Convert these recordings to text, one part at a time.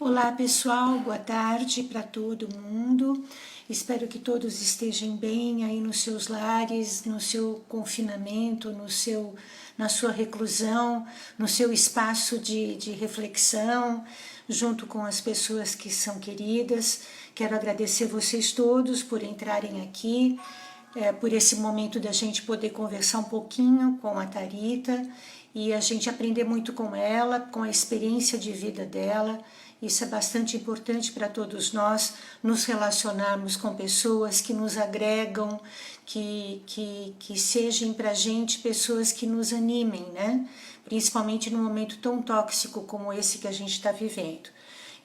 Olá pessoal, boa tarde para todo mundo. Espero que todos estejam bem aí nos seus lares, no seu confinamento, na sua reclusão, no seu espaço de reflexão, junto com as pessoas que são queridas. Quero agradecer vocês todos por entrarem aqui, por esse momento da gente poder conversar um pouquinho com a Tharita e a gente aprender muito com ela, com a experiência de vida dela. Isso é bastante importante para todos nós, nos relacionarmos com pessoas que nos agregam, que sejam para a gente pessoas que nos animem, né? Principalmente num momento tão tóxico como esse que a gente está vivendo.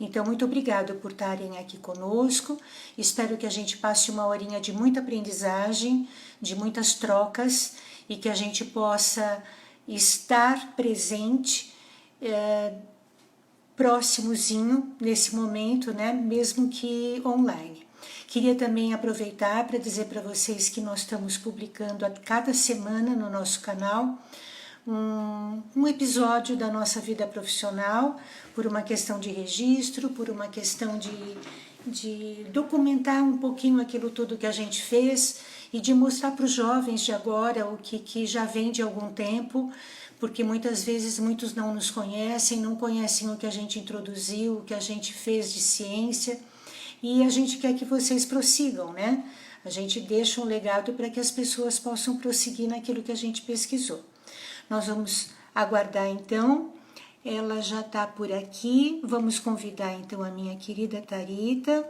Então, muito obrigada por estarem aqui conosco. Espero que a gente passe uma horinha de muita aprendizagem, de muitas trocas e que a gente possa estar presente, próximozinho nesse momento, né? Mesmo que online. Queria também aproveitar para dizer para vocês que nós estamos publicando a cada semana no nosso canal um episódio da nossa vida profissional, por uma questão de registro, por uma questão de documentar um pouquinho aquilo tudo que a gente fez e de mostrar para os jovens de agora o que já vem de algum tempo, porque muitas vezes muitos não nos conhecem, não conhecem o que a gente introduziu, o que a gente fez de ciência, e a gente quer que vocês prossigam, né? A gente deixa um legado para que as pessoas possam prosseguir naquilo que a gente pesquisou. Nós vamos aguardar então, ela já está por aqui, vamos convidar então a minha querida Tharita.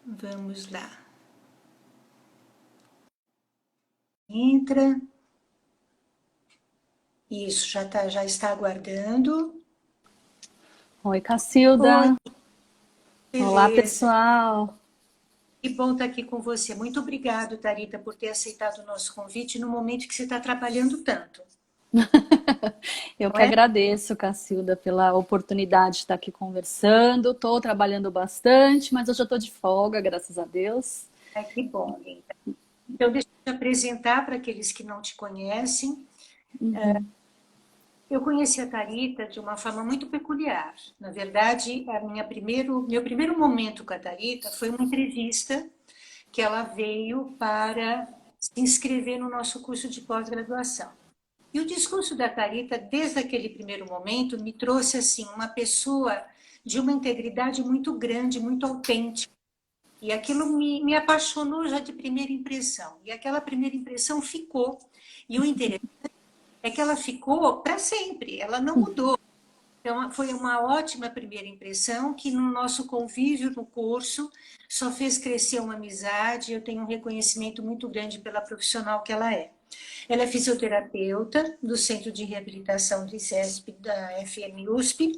Vamos lá. Entra. Isso, já está aguardando. Oi, Cacilda. Oi, Olá, beleza. pessoal. Que bom estar aqui com você. Muito obrigado, Tharita, por ter aceitado o nosso convite no momento que você está trabalhando tanto. Eu Não que é? agradeço, Cacilda, pela oportunidade de estar aqui conversando. Estou trabalhando bastante, mas hoje eu estou de folga, graças a Deus. Ai, que bom, linda. Então, deixa eu te apresentar para aqueles que não te conhecem. Eu conheci a Tharita de uma forma muito peculiar. Na verdade, meu primeiro momento com a Tharita foi uma entrevista que ela veio para se inscrever no nosso curso de pós-graduação. E o discurso da Tharita, desde aquele primeiro momento, me trouxe assim uma pessoa de uma integridade muito grande, muito autêntica. E aquilo me apaixonou já de primeira impressão. E aquela primeira impressão ficou. E o interessante é que ela ficou para sempre, ela não mudou. Então, foi uma ótima primeira impressão que no nosso convívio no curso só fez crescer uma amizade. Eu tenho um reconhecimento muito grande pela profissional que ela é. Ela é fisioterapeuta do Centro de Reabilitação do ICESP da FM-USP,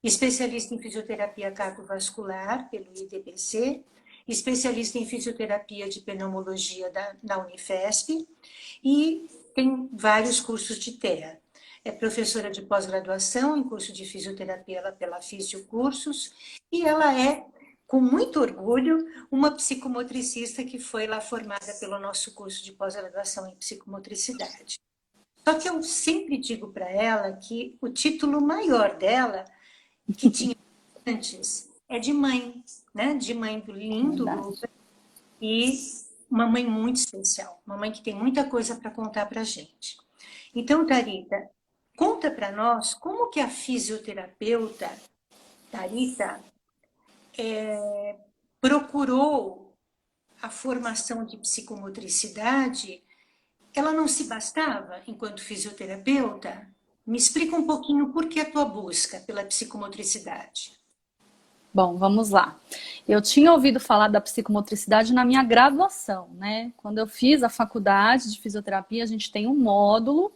especialista em fisioterapia cardiovascular pelo IDPC, especialista em fisioterapia de pneumologia na Unifesp e tem vários cursos de TEA. É professora de pós-graduação em curso de fisioterapia pela Fisiocursos e ela é, com muito orgulho, uma psicomotricista que foi lá formada pelo nosso curso de pós-graduação em psicomotricidade. Só que eu sempre digo para ela que o título maior dela, que tinha antes, é de mãe, né? De mãe do lindo Verdade. Lucas e uma mãe muito especial, uma mãe que tem muita coisa para contar para a gente. Então, Tharita, conta para nós como que a fisioterapeuta Tharita procurou a formação de psicomotricidade. Ela não se bastava enquanto fisioterapeuta? Me explica um pouquinho por que a tua busca pela psicomotricidade. Bom, vamos lá. Eu tinha ouvido falar da psicomotricidade na minha graduação, né? Quando eu fiz a faculdade de fisioterapia, a gente tem um módulo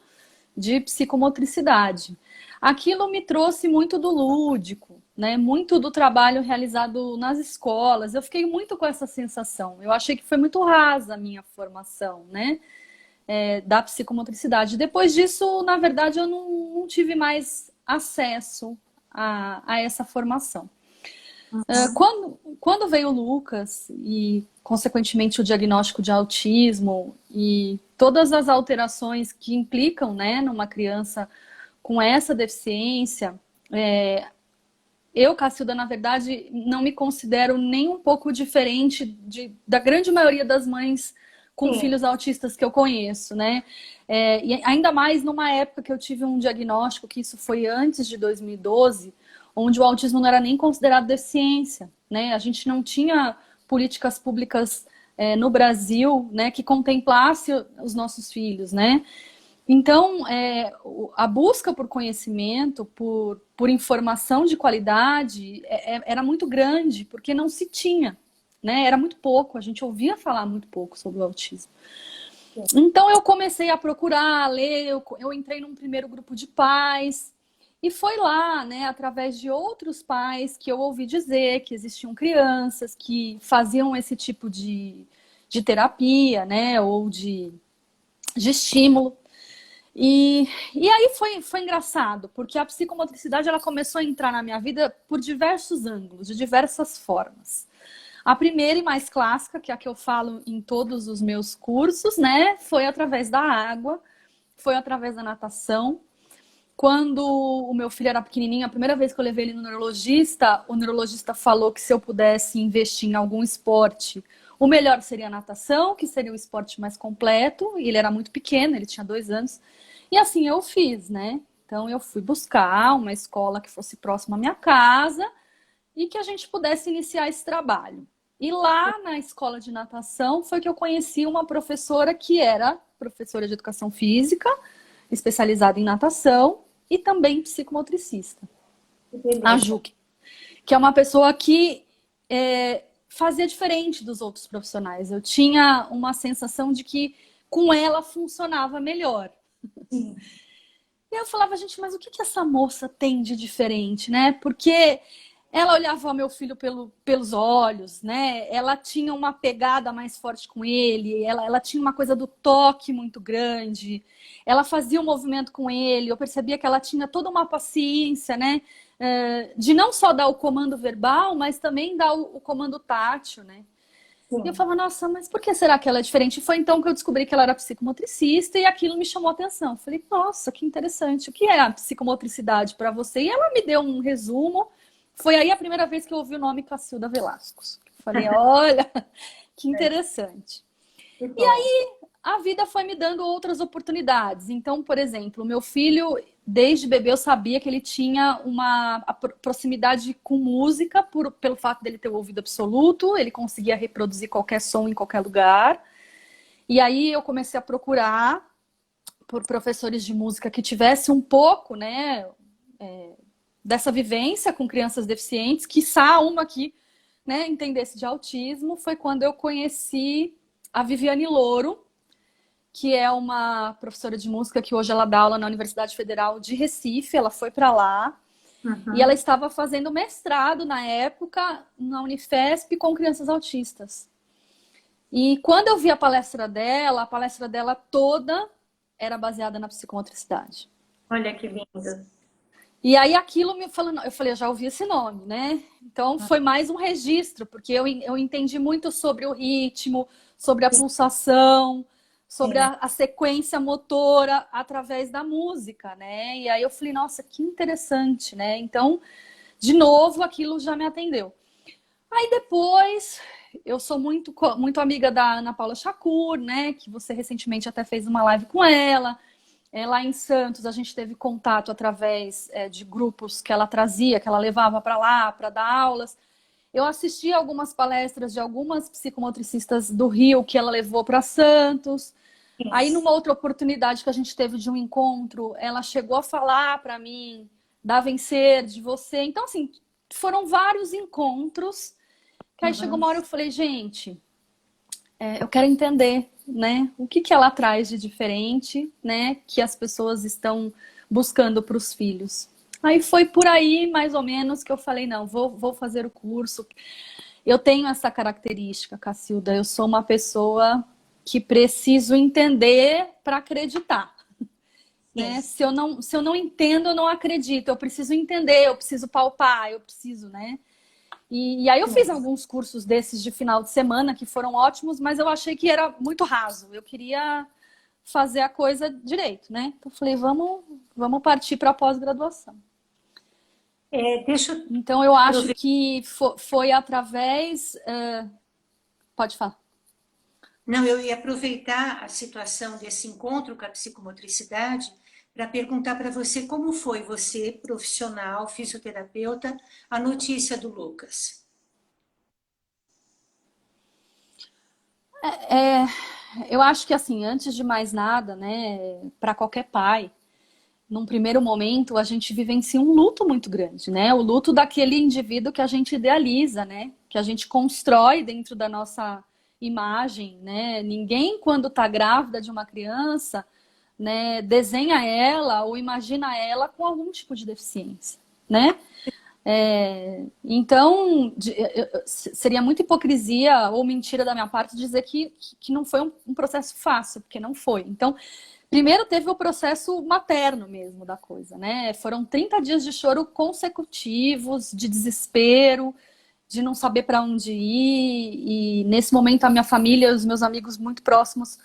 de psicomotricidade. Aquilo me trouxe muito do lúdico, né? Muito do trabalho realizado nas escolas. Eu fiquei muito com essa sensação. Eu achei que foi muito rasa a minha formação, né? Da psicomotricidade. Depois disso, na verdade, eu não tive mais acesso a essa formação. Quando veio o Lucas e, consequentemente, o diagnóstico de autismo e todas as alterações que implicam, né, numa criança com essa deficiência, eu, Cacilda, na verdade, não me considero nem um pouco diferente da grande maioria das mães com Sim, filhos autistas que eu conheço, né? E ainda mais numa época que eu tive um diagnóstico, que isso foi antes de 2012, onde o autismo não era nem considerado deficiência, né? A gente não tinha políticas públicas no Brasil, né, que contemplasse os nossos filhos, né? Então, a busca por conhecimento, por informação de qualidade, era muito grande, porque não se tinha, né? Era muito pouco, a gente ouvia falar muito pouco sobre o autismo. sim. Então, eu comecei a procurar, a ler, eu entrei num primeiro grupo de pais, e foi lá, né, através de outros pais, que eu ouvi dizer que existiam crianças que faziam esse tipo de terapia, né, ou de estímulo. E aí foi engraçado, porque a psicomotricidade ela começou a entrar na minha vida por diversos ângulos, de diversas formas. A primeira e mais clássica, que é a que eu falo em todos os meus cursos, né, foi através da água, foi através da natação. Quando o meu filho era pequenininho, a primeira vez que eu levei ele no neurologista, o neurologista falou que se eu pudesse investir em algum esporte, o melhor seria a natação, que seria o esporte mais completo. E ele era muito pequeno, ele tinha 2 anos. E assim eu fiz, né? Então eu fui buscar uma escola que fosse próxima à minha casa e que a gente pudesse iniciar esse trabalho. E lá na escola de natação foi que eu conheci uma professora que era professora de educação física, especializada em natação e também psicomotricista, Que a beleza. Juque, que é uma pessoa que fazia diferente dos outros profissionais. Eu tinha uma sensação de que com ela funcionava melhor. Sim. E eu falava, gente, mas o que essa moça tem de diferente, né? Porque ela olhava o meu filho pelos olhos, né? Ela tinha uma pegada mais forte com ele, ela tinha uma coisa do toque muito grande, ela fazia um movimento com ele, eu percebia que ela tinha toda uma paciência, né? De não só dar o comando verbal, mas também dar o comando tátil, né? E eu Sim. falava, nossa, mas por que será que ela é diferente? E foi então que eu descobri que ela era psicomotricista e aquilo me chamou a atenção. Eu falei, nossa, que interessante. O que é a psicomotricidade para você? E ela me deu um resumo. Foi aí a primeira vez que eu ouvi o nome Cacilda Velascos. Eu falei, olha, que É, interessante. que bom. A vida foi me dando outras oportunidades. Então, por exemplo, o meu filho, desde bebê, eu sabia que ele tinha uma proximidade com música, pelo fato dele ter o ouvido absoluto, ele conseguia reproduzir qualquer som em qualquer lugar. E aí eu comecei a procurar por professores de música que tivesse um pouco, né, dessa vivência com crianças deficientes, quiçá uma que, né, entendesse de autismo. Foi quando eu conheci a Viviane Louro, que é uma professora de música que hoje ela dá aula na Universidade Federal de Recife. Ela foi para lá e ela Uhum. estava fazendo mestrado na época na Unifesp com crianças autistas. E quando eu vi a palestra dela toda era baseada na psicomotricidade. Olha que lindo. E aí aquilo me falando, eu falei, eu já ouvi esse nome, né? Então foi mais um registro, porque eu entendi muito sobre o ritmo, sobre a Sim, pulsação, sobre sim. a sequência motora através da música, né? E aí eu falei, nossa, que interessante, né? Então, de novo, aquilo já me atendeu. Aí depois, eu sou muito amiga da Ana Paula Chacur, né? Que você recentemente até fez uma live com ela. Lá em Santos, a gente teve contato através de grupos que ela trazia, que ela levava para lá para dar aulas. Eu assisti algumas palestras de algumas psicomotricistas do Rio que ela levou para Santos. Aí, Isso. numa outra oportunidade que a gente teve de um encontro, ela chegou a falar para mim da Vencer, de você. Então, assim, foram vários encontros que aí chegou Uhum. uma hora eu falei, gente, eu quero entender, né? O que ela traz de diferente, né? Que as pessoas estão buscando para os filhos. Aí foi por aí, mais ou menos, que eu falei, não, vou fazer o curso. Eu tenho essa característica, Cacilda. Eu sou uma pessoa que preciso entender para acreditar, Sim. né? Se eu não entendo, eu não acredito. Eu preciso entender, eu preciso palpar, eu preciso, né? E aí eu fiz Sim. alguns cursos desses de final de semana que foram ótimos, mas eu achei que era muito raso. Eu queria fazer a coisa direito, né? Então eu falei, vamos partir para a pós-graduação. Deixa eu Então, eu acho aproveitar. que foi através... pode falar. Não, eu ia aproveitar a situação desse encontro com a psicomotricidade para perguntar para você como foi você, profissional, fisioterapeuta, a notícia do Lucas. É, eu acho que, assim, antes de mais nada, né, para qualquer pai, num primeiro momento, a gente vivencia um luto muito grande, né? O luto daquele indivíduo que a gente idealiza, né? Que a gente constrói dentro da nossa imagem, né? Ninguém, quando está grávida de uma criança, né, desenha ela ou imagina ela com algum tipo de deficiência, né? Então, seria muita hipocrisia ou mentira da minha parte dizer que não foi um processo fácil, porque não foi. Então, primeiro teve o processo materno mesmo da coisa, né? Foram 30 dias de choro consecutivos, de desespero, de não saber para onde ir. E nesse momento a minha família e os meus amigos muito próximos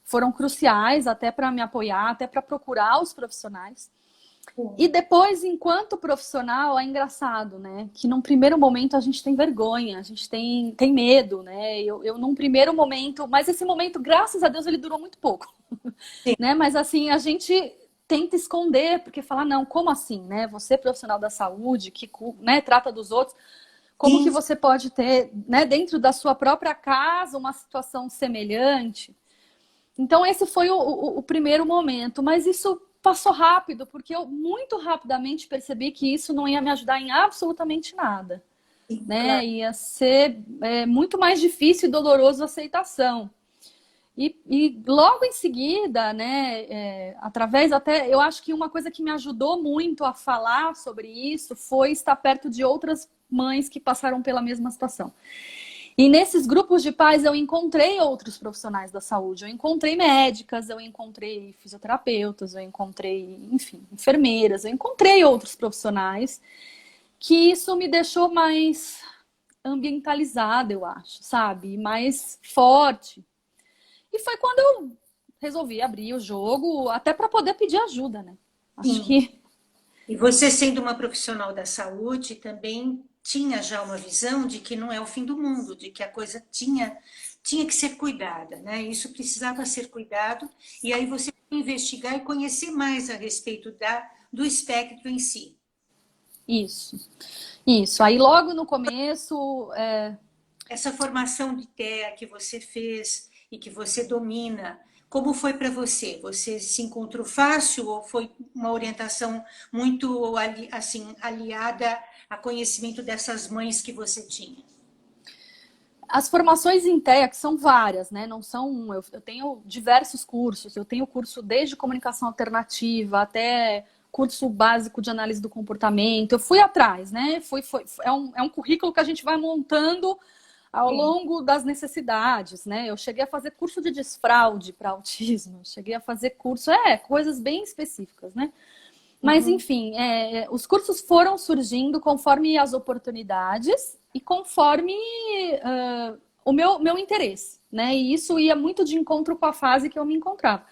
foram cruciais até para me apoiar, até para procurar os profissionais. E depois, enquanto profissional, é engraçado, né? Que num primeiro momento a gente tem vergonha, a gente tem medo, né? Eu num primeiro momento, mas esse momento, graças a Deus, ele durou muito pouco, né? Mas assim, a gente tenta esconder, porque fala, não, como assim, né? Você é profissional da saúde, que, né, trata dos outros, como que Sim, você pode ter, né, dentro da sua própria casa, uma situação semelhante? Então, esse foi o primeiro momento, mas isso passou rápido, porque eu muito rapidamente percebi que isso não ia me ajudar em absolutamente nada, sim, claro. né? Ia ser muito mais difícil e doloroso a aceitação. E logo em seguida, né, através até, eu acho que uma coisa que me ajudou muito a falar sobre isso foi estar perto de outras mães que passaram pela mesma situação. E nesses grupos de pais eu encontrei outros profissionais da saúde. Eu encontrei médicas, eu encontrei fisioterapeutas, eu encontrei, enfim, enfermeiras, eu encontrei outros profissionais que isso me deixou mais ambientalizada, eu acho, sabe? Mais forte. E foi quando eu resolvi abrir o jogo, até para poder pedir ajuda, né? Acho Sim. que E você, sendo uma profissional da saúde, também tinha já uma visão de que não é o fim do mundo, de que a coisa tinha que ser cuidada, né? Isso precisava ser cuidado, e aí você investigar e conhecer mais a respeito do espectro em si. isso. Isso. Aí logo no começo, Essa formação de TEA que você fez e que você domina, como foi para você? Você se encontrou fácil ou foi uma orientação muito assim aliada a conhecimento dessas mães que você tinha? as formações em TEA, que são várias, né? Não são um. Eu tenho diversos cursos. Eu tenho curso desde comunicação alternativa até curso básico de análise do comportamento. Eu fui atrás, né? É um currículo que a gente vai montando ao Sim. longo das necessidades, né? Eu cheguei a fazer curso de desfraude para autismo, cheguei a fazer curso, coisas bem específicas, né? Mas, Uhum. enfim, os cursos foram surgindo conforme as oportunidades e conforme o meu interesse, né? E isso ia muito de encontro com a fase que eu me encontrava.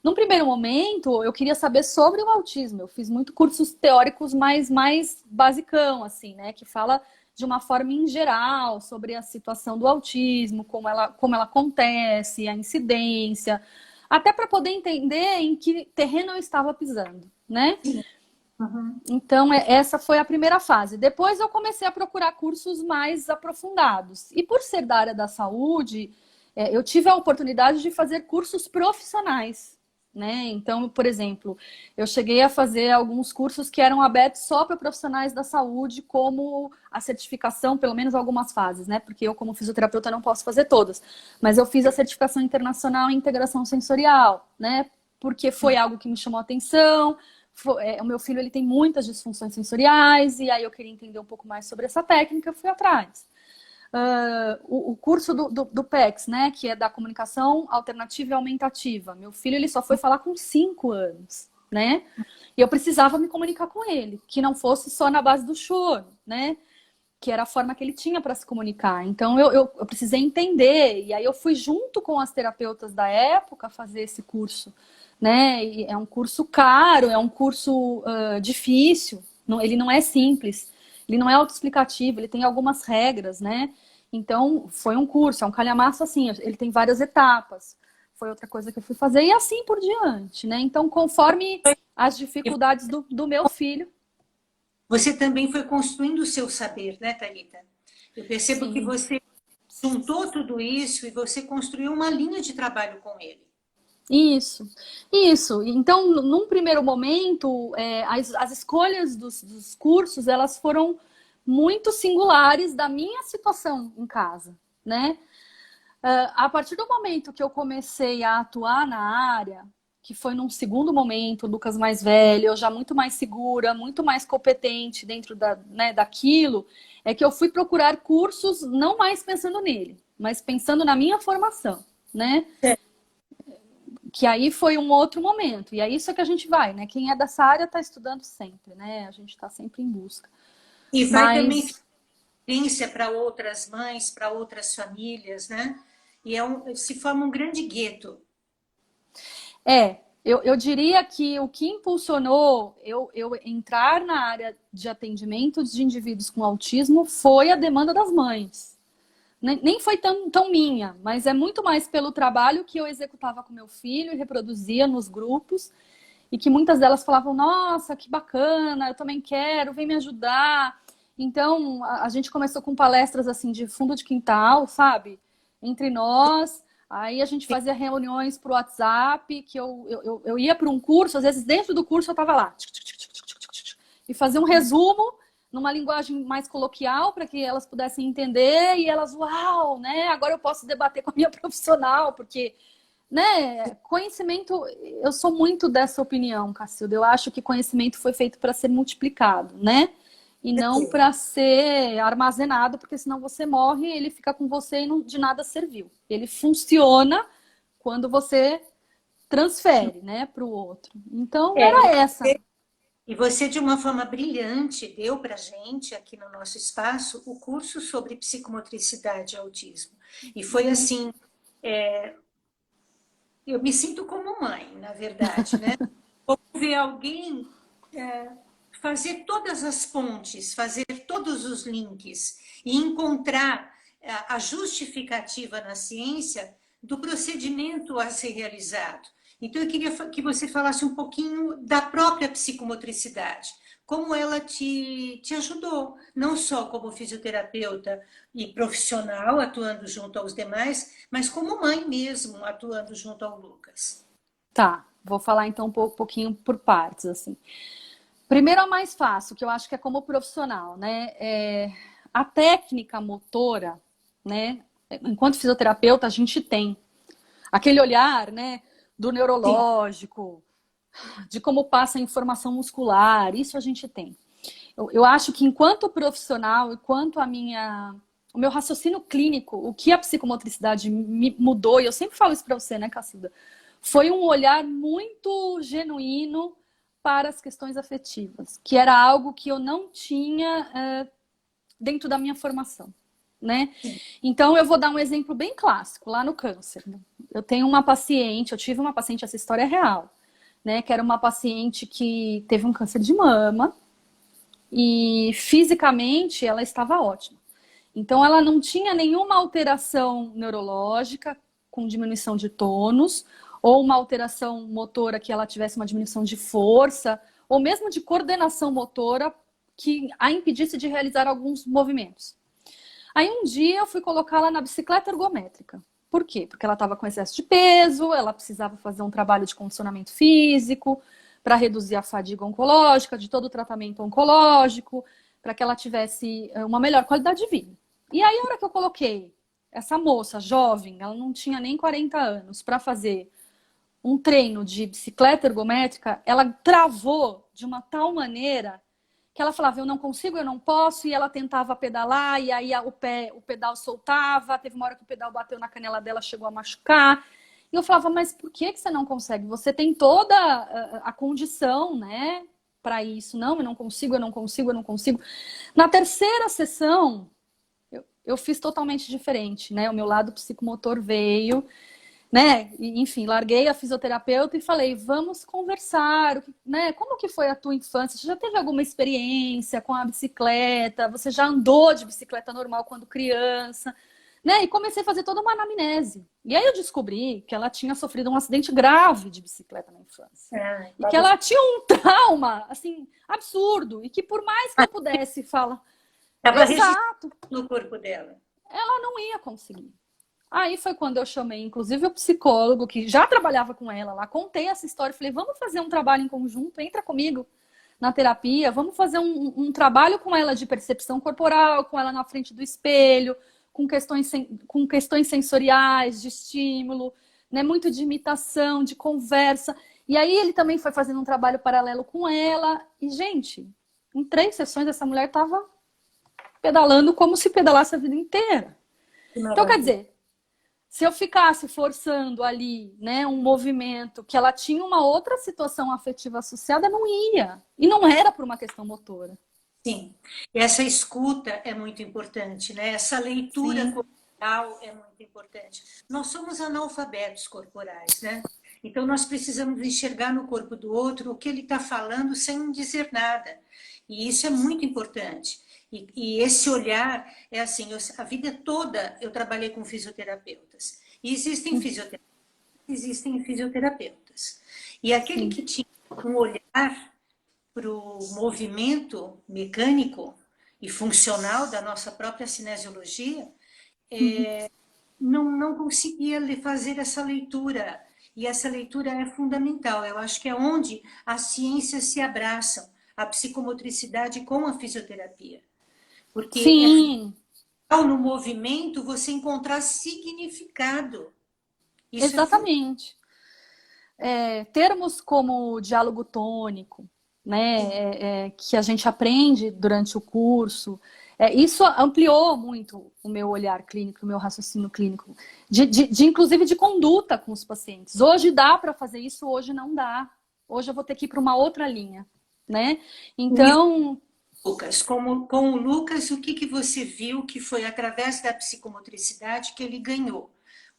Num primeiro momento, eu queria saber sobre o autismo. Eu fiz muito cursos teóricos mais basicão, assim, né? Que fala de uma forma em geral sobre a situação do autismo, como ela acontece, a incidência, até para poder entender em que terreno eu estava pisando, né? Uhum. Então, essa foi a primeira fase. Depois eu comecei a procurar cursos mais aprofundados. E por ser da área da saúde, eu tive a oportunidade de fazer cursos profissionais, né? Então, por exemplo, eu cheguei a fazer alguns cursos que eram abertos só para profissionais da saúde, como a certificação, pelo menos algumas fases, né? Porque eu, como fisioterapeuta, não posso fazer todas. Mas eu fiz a certificação internacional em integração sensorial, né? Porque foi algo que me chamou a atenção. O meu filho ele tem muitas disfunções sensoriais e aí eu queria entender um pouco mais sobre essa técnica, eu fui atrás. O curso do PEX, né, que é da comunicação alternativa e aumentativa. Meu filho ele só foi falar com 5 anos, né? E eu precisava me comunicar com ele, que não fosse só na base do choro, né? Que era a forma que ele tinha para se comunicar. Então eu precisei entender, e aí eu fui junto com as terapeutas da época fazer esse curso, né? E é um curso caro, é um curso difícil, ele não é simples, ele não é autoexplicativo, ele tem algumas regras, né? Então, foi um curso, é um calhamaço assim, ele tem várias etapas. Foi outra coisa que eu fui fazer, e assim por diante, né? Então, conforme as dificuldades do meu filho. Você também foi construindo o seu saber, né, Thalita? Eu percebo que Sim. você juntou tudo isso e você construiu uma linha de trabalho com ele. Isso. Então, num primeiro momento, as escolhas dos cursos, elas foram muito singulares da minha situação em casa, né? A partir do momento que eu comecei a atuar na área, que foi num segundo momento, o Lucas mais velho, eu já muito mais segura, muito mais competente dentro daquilo, é que eu fui procurar cursos não mais pensando nele, mas pensando na minha formação, né? Que aí foi um outro momento. E é isso que a gente vai, né? Quem é dessa área está estudando sempre, né? A gente está sempre em busca. E vai também Mas experiência para outras mães, para outras famílias, né? E se forma um grande gueto. eu diria que o que impulsionou eu entrar na área de atendimento de indivíduos com autismo foi a demanda das mães. Nem foi tão minha, mas é muito mais pelo trabalho que eu executava com meu filho e reproduzia nos grupos, e que muitas delas falavam, nossa, que bacana, eu também quero, vem me ajudar. Então, a gente começou com palestras assim de fundo de quintal, sabe? Entre nós. Aí a gente fazia reuniões pro WhatsApp, que eu ia para um curso, às vezes dentro do curso eu estava lá. E fazia um resumo numa linguagem mais coloquial para que elas pudessem entender, e elas, uau, né? Agora eu posso debater com a minha profissional, porque, né, conhecimento, eu sou muito dessa opinião, Cacilda. Eu acho que conhecimento foi feito para ser multiplicado, né? E não para ser armazenado, porque senão você morre, ele fica com você e de nada serviu. Ele funciona quando você transfere, né, para o outro. Então, era essa. E você, de uma forma brilhante, deu para a gente, aqui no nosso espaço, o curso sobre psicomotricidade e autismo. E foi assim, eu me sinto como mãe, na verdade, né? Como ver alguém fazer todas as pontes, fazer todos os links e encontrar a justificativa na ciência do procedimento a ser realizado. Então, eu queria que você falasse um pouquinho da própria psicomotricidade, como ela te ajudou, não só como fisioterapeuta e profissional, atuando junto aos demais, mas como mãe mesmo, atuando junto ao Lucas. Tá, vou falar então um pouquinho por partes, assim. Primeiro, a mais fácil, que eu acho que é como profissional, né? A técnica motora, né? Enquanto fisioterapeuta, a gente tem aquele olhar, né? Do Sim. neurológico, de como passa a informação muscular, isso a gente tem. Eu acho que enquanto profissional, enquanto o meu raciocínio clínico, o que a psicomotricidade me mudou, e eu sempre falo isso para você, né, Cacilda? Foi um olhar muito genuíno para as questões afetivas, que era algo que eu não tinha dentro da minha formação, né? Então, eu vou dar um exemplo bem clássico, lá no câncer. Eu tenho uma paciente, eu tive uma paciente, essa história é real, né? Que era uma paciente que teve um câncer de mama e fisicamente ela estava ótima. Então, ela não tinha nenhuma alteração neurológica com diminuição de tônus, ou uma alteração motora que ela tivesse uma diminuição de força, ou mesmo de coordenação motora que a impedisse de realizar alguns movimentos. Aí um dia eu fui colocá-la na bicicleta ergométrica. Por quê? Porque ela estava com excesso de peso, ela precisava fazer um trabalho de condicionamento físico para reduzir a fadiga oncológica, de todo o tratamento oncológico, para que ela tivesse uma melhor qualidade de vida. E aí, a hora que eu coloquei essa moça jovem, ela não tinha nem 40 anos, para fazer um treino de bicicleta ergométrica, ela travou de uma tal maneira que ela falava, eu não consigo, eu não posso, e ela tentava pedalar, e aí o pedal soltava, teve uma hora que o pedal bateu na canela dela, chegou a machucar. E eu falava, mas por que você não consegue? Você tem toda a condição, né, para isso. Não, eu não consigo, eu não consigo, eu não consigo. Na terceira sessão, eu fiz totalmente diferente, né? O meu lado psicomotor veio. né? Enfim, larguei a fisioterapeuta e falei, vamos conversar, né? Como que foi a tua infância? Você já teve alguma experiência com a bicicleta? Você já andou de bicicleta normal quando criança? Né? E comecei a fazer toda uma anamnese. E aí eu descobri que ela tinha sofrido um acidente grave de bicicleta na infância. E que ela tinha um trauma, assim, absurdo. E que por mais que eu pudesse falar... Estava Exato. no corpo dela. Ela não ia conseguir. Aí foi quando eu chamei, inclusive, o psicólogo, que já trabalhava com ela lá, contei essa história, falei, vamos fazer um trabalho em conjunto, entra comigo na terapia, vamos fazer um trabalho com ela de percepção corporal, com ela na frente do espelho, com questões sensoriais, de estímulo, né, muito de imitação, de conversa. E aí ele também foi fazendo um trabalho paralelo com ela. E, gente, em 3 sessões essa mulher estava pedalando como se pedalasse a vida inteira. Então, quer dizer, se eu ficasse forçando ali, né, um movimento que ela tinha uma outra situação afetiva associada, não ia. E não era por uma questão motora. Sim. E essa escuta é muito importante, né? Essa leitura Sim. corporal é muito importante. Nós somos analfabetos corporais, né? Então nós precisamos enxergar no corpo do outro o que ele está falando sem dizer nada. E isso é muito importante. E esse olhar é assim, a vida toda eu trabalhei com fisioterapeutas. E existem fisioterapeutas. E aquele que tinha um olhar para o movimento mecânico e funcional da nossa própria cinesiologia, não conseguia fazer essa leitura. E essa leitura é fundamental. Eu acho que é onde as ciências se abraçam, a psicomotricidade com a fisioterapia. Porque Sim. no movimento você encontrar significado. Isso Exatamente. Termos como diálogo tônico, né, que a gente aprende durante o curso, isso ampliou muito o meu olhar clínico, o meu raciocínio clínico, inclusive de conduta com os pacientes. Hoje dá para fazer isso, hoje não dá. Hoje eu vou ter que ir para uma outra linha, né? Então... Lucas, com o Lucas, o que você viu que foi através da psicomotricidade que ele ganhou?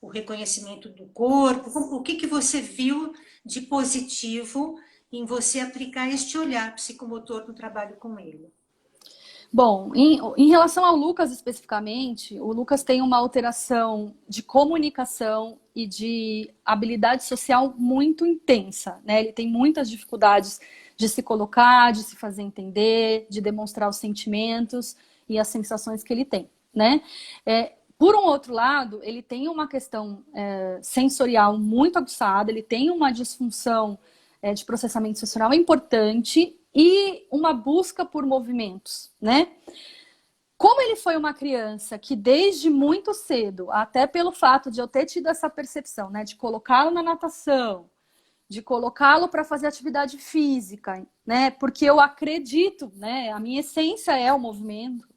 O reconhecimento do corpo, o que você viu de positivo em você aplicar este olhar psicomotor no trabalho com ele? Bom, em relação ao Lucas especificamente, o Lucas tem uma alteração de comunicação e de habilidade social muito intensa, né? Ele tem muitas dificuldades de se colocar, de se fazer entender, de demonstrar os sentimentos e as sensações que ele tem, né? Por um outro lado, ele tem uma questão sensorial muito aguçada, ele tem uma disfunção de processamento sensorial importante e uma busca por movimentos, né? Como ele foi uma criança que desde muito cedo, até pelo fato de eu ter tido essa percepção, né, de colocá-lo na natação, de colocá-lo para fazer atividade física, né? Porque eu acredito, né? A minha essência é o movimento.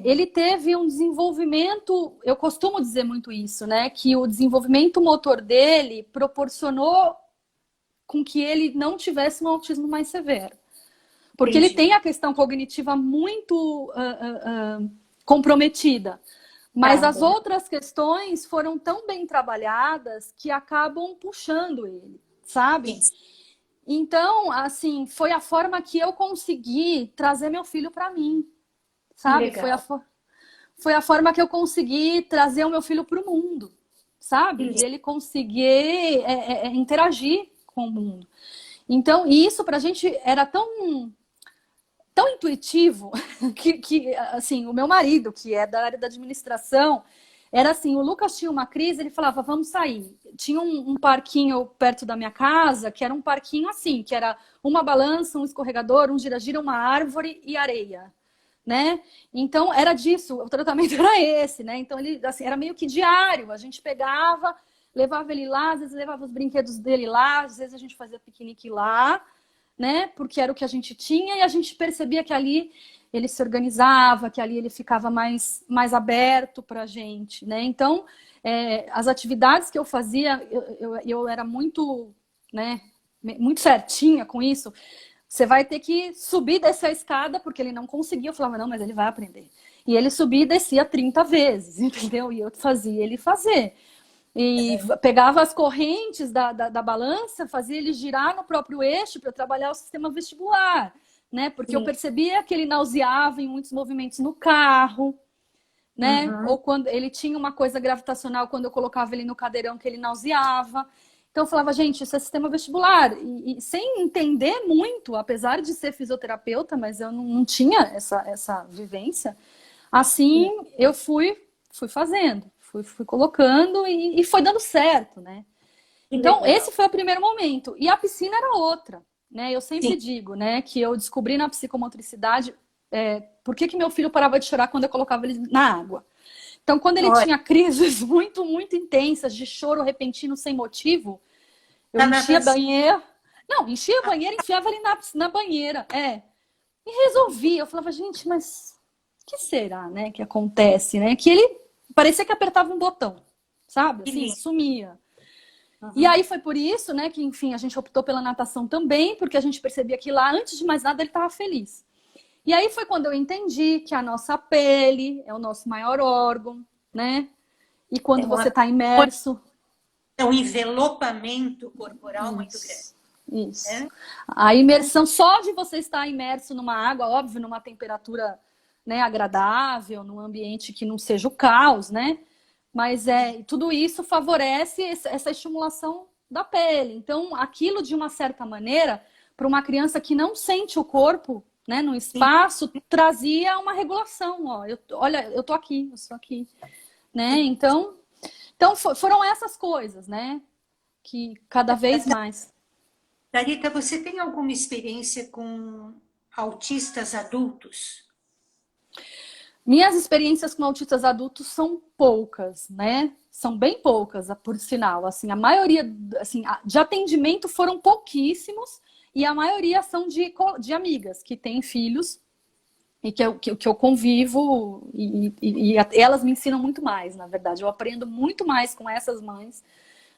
Ele teve um desenvolvimento, eu costumo dizer muito isso, né? Que o desenvolvimento motor dele proporcionou com que ele não tivesse um autismo mais severo. Porque ele tem a questão cognitiva muito comprometida. Mas as outras questões foram tão bem trabalhadas que acabam puxando ele, sabe? Sim. Então, assim, foi a forma que eu consegui trazer meu filho para mim, sabe? Foi a forma que eu consegui trazer o meu filho para o mundo, sabe? E ele conseguir interagir com o mundo. Então, isso pra gente era tão intuitivo que assim, o meu marido, que é da área da administração, era assim, o Lucas tinha uma crise, ele falava, vamos sair. Tinha um parquinho perto da minha casa, que era um parquinho assim, que era uma balança, um escorregador, um gira-gira, uma árvore e areia, né? Então, era disso, o tratamento era esse, né? Então, ele, assim, era meio que diário, a gente pegava, levava ele lá, às vezes levava os brinquedos dele lá, às vezes a gente fazia piquenique lá, né? Porque era o que a gente tinha e a gente percebia que ali ele se organizava, que ali ele ficava mais aberto para a gente, né? Então, as atividades que eu fazia, eu era muito, né, muito certinha com isso. Você vai ter que subir e descer a escada, porque ele não conseguia. Eu falava, não, mas ele vai aprender. E ele subia e descia 30 vezes, entendeu? E eu fazia ele fazer. E pegava as correntes da balança, fazia ele girar no próprio eixo para trabalhar o sistema vestibular, né? Porque eu Sim. percebia que ele nauseava em muitos movimentos no carro, né? Uhum. Ou quando ele tinha uma coisa gravitacional, quando eu colocava ele no cadeirão, que ele nauseava. Então eu falava, gente, isso é sistema vestibular. E sem entender muito, apesar de ser fisioterapeuta, mas eu não tinha essa vivência. Assim, eu fui fazendo, fui colocando e foi dando certo, né? Que Então, legal. esse foi o primeiro momento. E a piscina era outra, né? Eu sempre Sim. digo, né, que eu descobri na psicomotricidade por que meu filho parava de chorar quando eu colocava ele na água. Então, quando ele Olha, tinha crises muito intensas de choro repentino sem motivo, eu na enchia a natação. banheira. Não, enchia a banheira, enfiava ele na banheira. E resolvia. Eu falava, gente, mas o que será, né, que acontece, né? Que ele parecia que apertava um botão, sabe? Que Assim, lindo. sumia. E Uhum. aí foi por isso, né, que enfim, a gente optou pela natação também, porque a gente percebia que lá, antes de mais nada, ele estava feliz. E aí foi quando eu entendi que a nossa pele é o nosso maior órgão, né? E É quando você está imerso. um envelopamento corporal muito grande, Isso, isso. né? A imersão, só de você estar imerso numa água, óbvio, numa temperatura, né, agradável, num ambiente que não seja o caos, né? Mas tudo isso favorece essa estimulação da pele. Então, aquilo de uma certa maneira, para uma criança que não sente o corpo, né, no Sim. espaço, trazia uma regulação. Ó, olha, eu tô aqui, eu estou aqui, né? Sim. Então foram essas coisas, né? Que cada vez mais. Darita, você tem alguma experiência com autistas adultos? Minhas experiências com autistas adultos são poucas, né? São bem poucas, por sinal. Assim, a maioria assim, de atendimento foram pouquíssimos e a maioria são de amigas que têm filhos e que eu convivo e elas me ensinam muito mais, na verdade. Eu aprendo muito mais com essas mães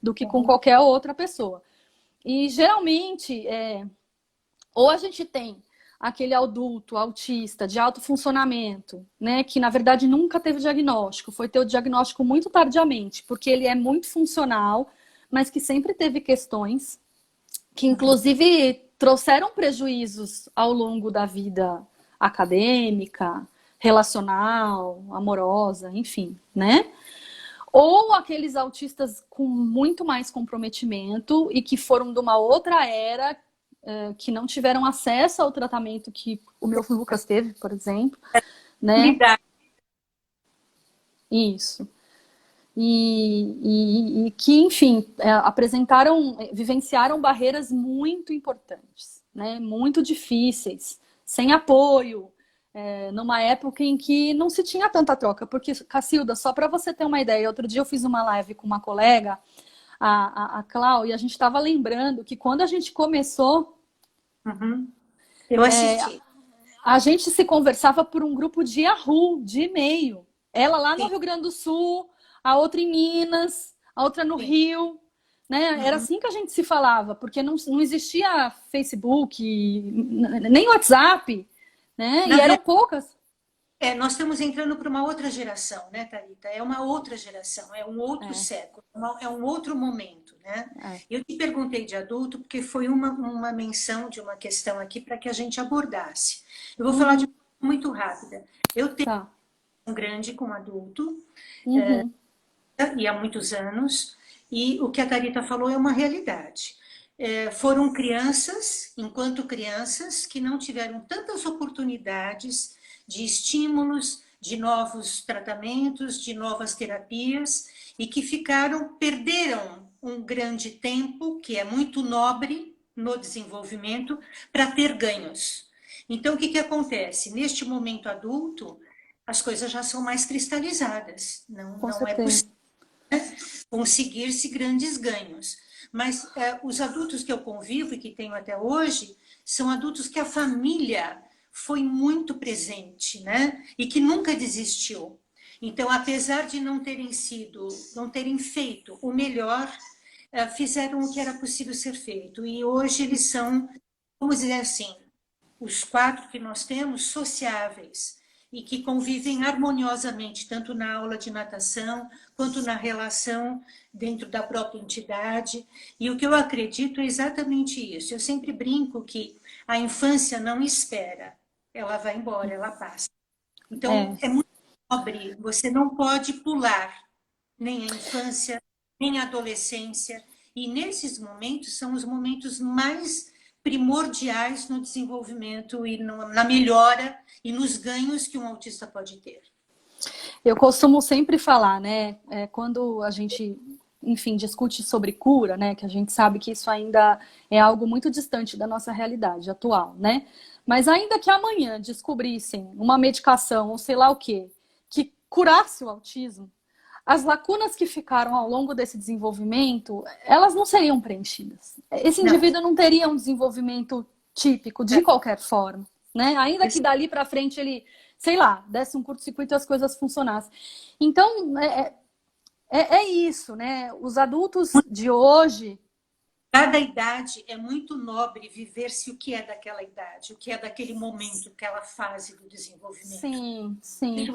do que com Uhum. qualquer outra pessoa. E geralmente, ou a gente tem aquele adulto autista de alto funcionamento, né, que na verdade nunca teve diagnóstico, foi ter o diagnóstico muito tardiamente, porque ele é muito funcional, mas que sempre teve questões que inclusive trouxeram prejuízos ao longo da vida acadêmica, relacional, amorosa, enfim, né? Ou aqueles autistas com muito mais comprometimento e que foram de uma outra era, que não tiveram acesso ao tratamento que o meu Lucas teve, por exemplo, né? Lidar. Isso. E que, enfim, vivenciaram barreiras muito importantes, né? Muito difíceis, sem apoio, numa época em que não se tinha tanta troca. Porque, Cacilda, só para você ter uma ideia, outro dia eu fiz uma live com uma colega, a Clau, e a gente estava lembrando que quando a gente começou, Uhum. Eu assisti. a gente se conversava por um grupo de Yahoo, de e-mail. Ela lá no Sim, Rio Grande do Sul, a outra em Minas, a outra no sim. Rio. Né? Era Uhum. assim que a gente se falava, porque não existia Facebook, nem WhatsApp, né? Na E eram verdade, poucas. nós estamos entrando para uma outra geração, né, Thalita? É uma outra geração, é um outro É, século, é um outro momento, né? é. Eu te perguntei de adulto porque foi uma menção de uma questão aqui para que a gente abordasse. Eu vou falar de Uhum, muito rápida. Eu tenho tá. um grande com adulto, Uhum, e há muitos anos, e o que a Thalita falou é uma realidade. Foram crianças, enquanto crianças, que não tiveram tantas oportunidades de estímulos, de novos tratamentos, de novas terapias, e que perderam um grande tempo, que é muito nobre no desenvolvimento, para ter ganhos. Então, o que acontece? Neste momento adulto, as coisas já são mais cristalizadas. com Não é certeza. possível conseguir-se grandes ganhos. Mas os adultos que eu convivo e que tenho até hoje são adultos que a família foi muito presente, né? E que nunca desistiu. Então, apesar de não terem feito o melhor, fizeram o que era possível ser feito. E hoje eles são, vamos dizer assim, os quatro que nós temos, sociáveis. e que convivem harmoniosamente, tanto na aula de natação, quanto na relação dentro da própria entidade. E o que eu acredito é exatamente isso. Eu sempre brinco que a infância não espera, ela vai embora, ela passa. Então, é muito nobre, você não pode pular nem a infância, nem a adolescência. E nesses momentos são os momentos mais primordiais no desenvolvimento e na melhora e nos ganhos que um autista pode ter. Eu costumo sempre falar, né, quando a gente, enfim, discute sobre cura, né, que a gente sabe que isso ainda é algo muito distante da nossa realidade atual, né, mas ainda que amanhã descobrissem uma medicação ou sei lá o quê, que curasse o autismo, as lacunas que ficaram ao longo desse desenvolvimento, elas não seriam preenchidas. Esse indivíduo não teria um desenvolvimento típico de qualquer forma, né? Ainda que dali para frente ele, sei lá, desse um curto-circuito e as coisas funcionassem. Então, é isso, né? Os adultos de hoje... Cada idade é muito nobre viver-se o que é daquela idade, o que é daquele momento, aquela fase do desenvolvimento. Sim, sim.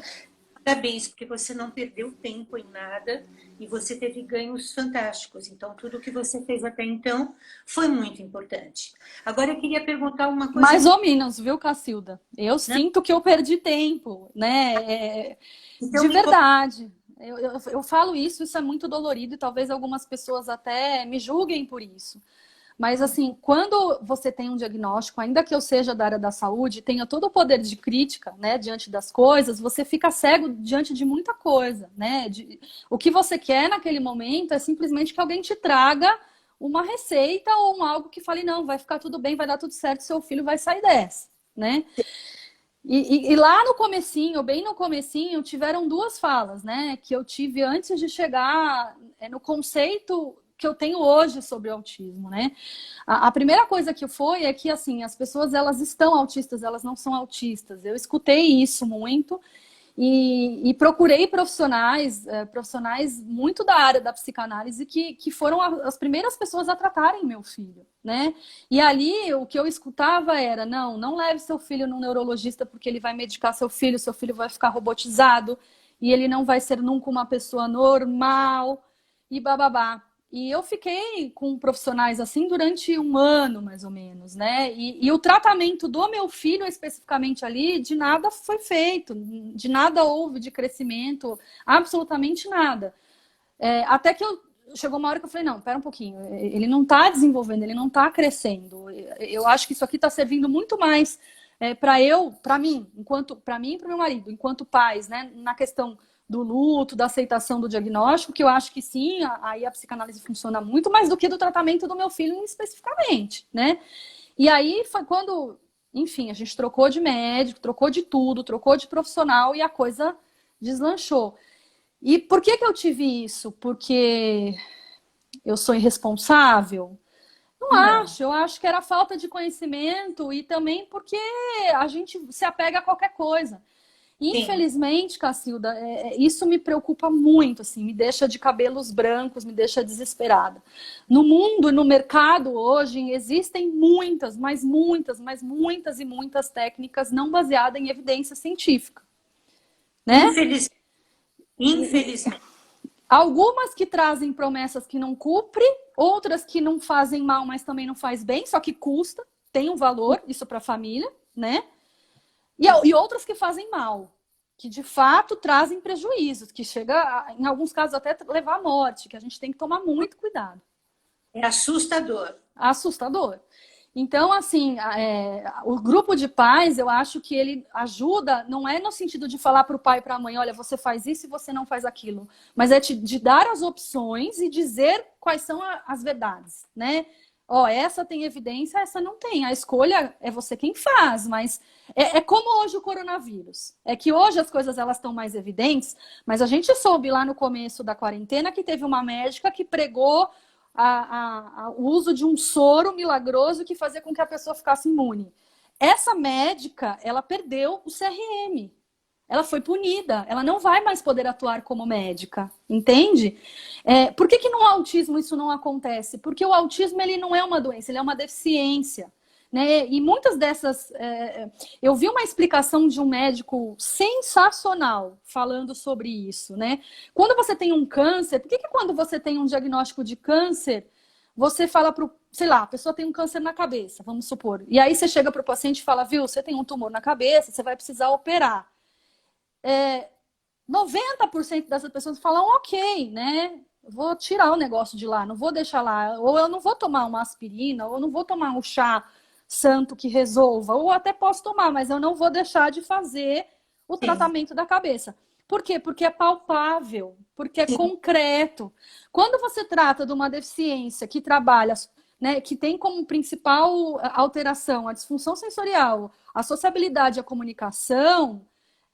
Parabéns, porque você não perdeu tempo em nada e você teve ganhos fantásticos. Então, tudo que você fez até então foi muito importante. Agora, eu queria perguntar uma coisa... Mais ou menos, viu, Cacilda? Eu sinto que eu perdi tempo, né? Então, de verdade. Eu falo isso, isso é muito dolorido e talvez algumas pessoas até me julguem por isso. Mas, assim, quando você tem um diagnóstico, ainda que eu seja da área da saúde, tenha todo o poder de crítica, né, diante das coisas, você fica cego diante de muita coisa, né? O que você quer naquele momento é simplesmente que alguém te traga uma receita ou algo que fale, não, vai ficar tudo bem, vai dar tudo certo, seu filho vai sair dessa, né? E lá no comecinho, bem no comecinho, tiveram duas falas, né? Que eu tive antes de chegar no conceito que eu tenho hoje sobre o autismo, né? A primeira coisa que foi é que, assim, as pessoas, elas estão autistas, elas não são autistas. Eu escutei isso muito e procurei profissionais muito da área da psicanálise que foram as primeiras pessoas a tratarem meu filho, né? E ali o que eu escutava era, não leve seu filho num neurologista porque ele vai medicar seu filho vai ficar robotizado e ele não vai ser nunca uma pessoa normal e bababá. E eu fiquei com profissionais assim durante um ano, mais ou menos, né? E o tratamento do meu filho, especificamente ali, de nada foi feito, de nada houve de crescimento, absolutamente nada. Até que chegou uma hora que eu falei, não, pera um pouquinho, ele não está desenvolvendo, ele não está crescendo. Eu acho que isso aqui está servindo muito mais para mim e para o meu marido, enquanto pais, né? Na questão do luto, da aceitação do diagnóstico, que eu acho que sim, aí a psicanálise funciona muito mais do que do tratamento do meu filho especificamente, né? E aí foi quando, enfim, a gente trocou de médico, trocou de tudo, trocou de profissional e a coisa deslanchou. E por que eu tive isso? Porque eu sou irresponsável? Não acho, eu acho que era falta de conhecimento e também porque a gente se apega a qualquer coisa. Infelizmente, Cacilda, isso me preocupa muito, assim, me deixa de cabelos brancos, me deixa desesperada. No mundo e no mercado hoje existem muitas e muitas técnicas não baseadas em evidência científica, né? Infelizmente. Algumas que trazem promessas que não cumprem, outras que não fazem mal, mas também não faz bem, só que custa, tem um valor, isso para a família, né? E outras que fazem mal, que de fato trazem prejuízos, que chega, em alguns casos, até levar à morte, que a gente tem que tomar muito cuidado. É assustador. Assustador. Então, assim, o grupo de pais, eu acho que ele ajuda, não é no sentido de falar para o pai e para a mãe, olha, você faz isso e você não faz aquilo, mas é de dar as opções e dizer quais são as verdades, né? Essa tem evidência, essa não tem. A escolha é você quem faz, mas é como hoje o coronavírus. É que hoje as coisas elas estão mais evidentes, mas a gente soube lá no começo da quarentena que teve uma médica que pregou o uso de um soro milagroso que fazia com que a pessoa ficasse imune. Essa médica, ela perdeu o CRM. Ela foi punida, ela não vai mais poder atuar como médica, entende? Por que no autismo isso não acontece? Porque o autismo ele não é uma doença, ele é uma deficiência. né? E muitas dessas... eu vi uma explicação de um médico sensacional falando sobre isso, né? Quando você tem um câncer, por que quando você tem um diagnóstico de câncer, você fala para o, sei lá, a pessoa tem um câncer na cabeça, vamos supor. E aí você chega para o paciente e fala, viu, você tem um tumor na cabeça, você vai precisar operar. 90% dessas pessoas falam, ok, né? Vou tirar o negócio de lá, não vou deixar lá. Ou eu não vou tomar uma aspirina, ou eu não vou tomar um chá santo que resolva. Ou até posso tomar, mas eu não vou deixar de fazer o Sim, tratamento da cabeça. Por quê? Porque é palpável, porque é sim, concreto. Quando você trata de uma deficiência que trabalha, né, que tem como principal alteração a disfunção sensorial, a sociabilidade e a comunicação,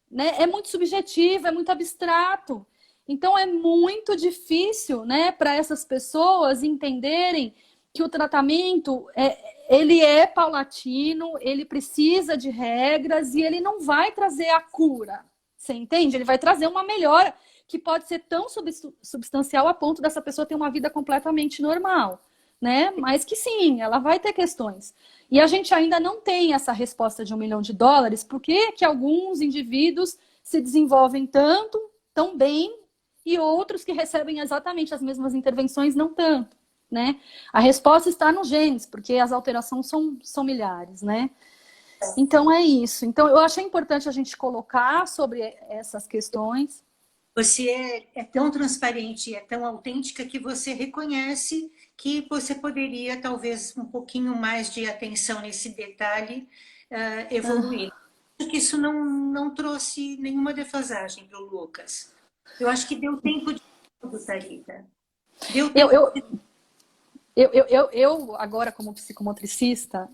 né, é muito subjetivo, é muito abstrato. Então é muito difícil, né, para essas pessoas entenderem que o tratamento ele é paulatino, ele precisa de regras e ele não vai trazer a cura. Você entende? Ele vai trazer uma melhora que pode ser tão substancial a ponto dessa pessoa ter uma vida completamente normal, né? Mas que sim, ela vai ter questões. E a gente ainda não tem essa resposta de US$ 1 milhão, por que alguns indivíduos se desenvolvem tanto, tão bem, e outros que recebem exatamente as mesmas intervenções não tanto, né? A resposta está nos genes, porque as alterações são milhares, né? Então é isso. Então eu achei importante a gente colocar sobre essas questões. você é tão transparente, é tão autêntica que você reconhece que você poderia, talvez, um pouquinho mais de atenção nesse detalhe, evoluir. Acho que isso não trouxe nenhuma defasagem para o Lucas. Eu acho que deu tempo de tudo, Thalita. Deu Eu, tempo eu, de... eu agora, como psicomotricista,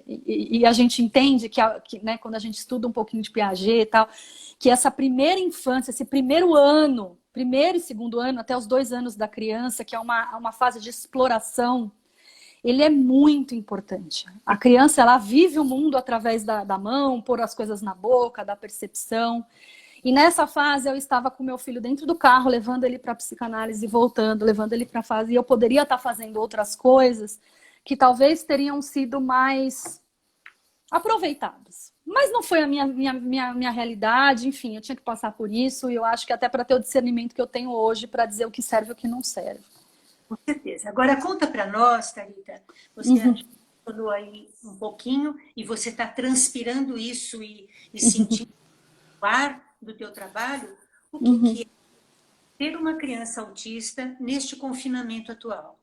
e a gente entende que, né, quando a gente estuda um pouquinho de Piaget e tal, que essa primeira infância, esse primeiro ano, primeiro e segundo ano, até os 2 anos da criança, que é uma fase de exploração, ele é muito importante. A criança, ela vive o mundo através da mão, pôr as coisas na boca, da percepção. E nessa fase eu estava com meu filho dentro do carro, levando ele para a psicanálise e voltando, levando ele para a fase. E eu poderia estar fazendo outras coisas que talvez teriam sido mais aproveitadas. Mas não foi a minha realidade, enfim, eu tinha que passar por isso. E eu acho que até para ter o discernimento que eu tenho hoje para dizer o que serve e o que não serve. Com certeza. Agora, conta para nós, Thalita, você falou aí um pouquinho e você está transpirando isso e sentindo o ar do teu trabalho, o que é ter uma criança autista neste confinamento atual?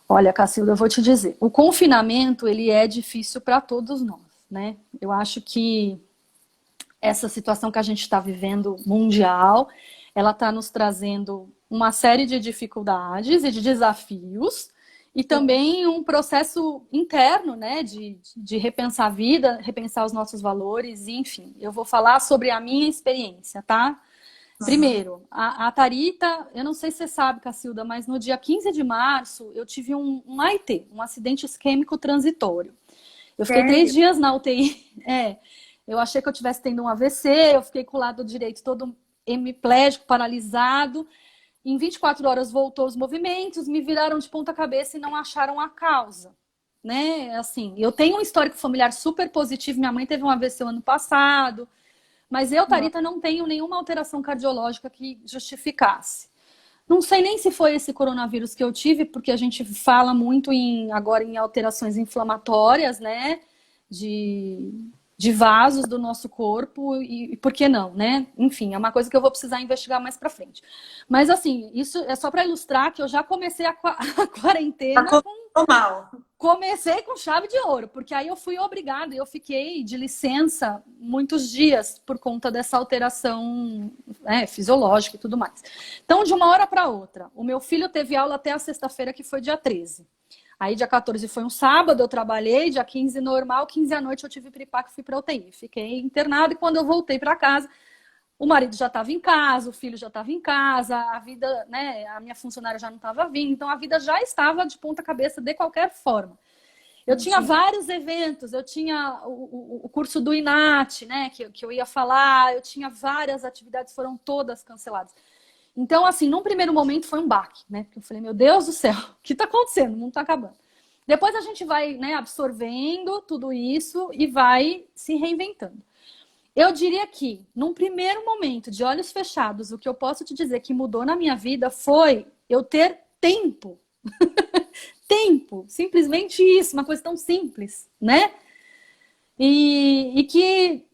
Olha, Cacilda, eu vou te dizer, o confinamento, ele é difícil para todos nós, né? Eu acho que essa situação que a gente está vivendo mundial, ela está nos trazendo uma série de dificuldades e de desafios e também um processo interno, né, de repensar a vida, repensar os nossos valores, enfim. Eu vou falar sobre a minha experiência, tá? Primeiro, a Tharita, eu não sei se você sabe, Cacilda, mas no dia 15 de março eu tive um AIT, um acidente isquêmico transitório. Eu fiquei 3 Sério? dias na UTI. Eu achei que eu tivesse tendo um AVC, eu fiquei com o lado direito todo hemiplégico, paralisado. Em 24 horas voltou os movimentos, me viraram de ponta cabeça e não acharam a causa. Né? Assim, eu tenho um histórico familiar super positivo, minha mãe teve um AVC o ano passado, mas eu, Tharita, não tenho nenhuma alteração cardiológica que justificasse. Não sei nem se foi esse coronavírus que eu tive, porque a gente fala muito agora em alterações inflamatórias, né? De vasos do nosso corpo, e por que não, né? Enfim, é uma coisa que eu vou precisar investigar mais pra frente. Mas assim, isso é só para ilustrar que eu já comecei a quarentena Mal. Comecei com chave de ouro, porque aí eu fui obrigada, eu fiquei de licença muitos dias por conta dessa alteração fisiológica e tudo mais. Então, de uma hora para outra, o meu filho teve aula até a sexta-feira, que foi dia 13. Aí, dia 14 foi um sábado, eu trabalhei, dia 15 normal, 15 à noite eu tive piripaque e fui para UTI. Fiquei internada e quando eu voltei para casa, o marido já estava em casa, o filho já estava em casa, a vida, né, a minha funcionária já não estava vindo, então a vida já estava de ponta cabeça de qualquer forma. Eu tinha vários eventos, eu tinha o curso do INAT, né, que eu ia falar, eu tinha várias atividades, foram todas canceladas. Então, assim, num primeiro momento foi um baque, né, porque eu falei, meu Deus do céu, o que está acontecendo? O mundo está acabando. Depois a gente vai, né, absorvendo tudo isso e vai se reinventando. Eu diria que, num primeiro momento, de olhos fechados, o que eu posso te dizer que mudou na minha vida foi eu ter tempo. Tempo, simplesmente isso, uma coisa tão simples, né? E que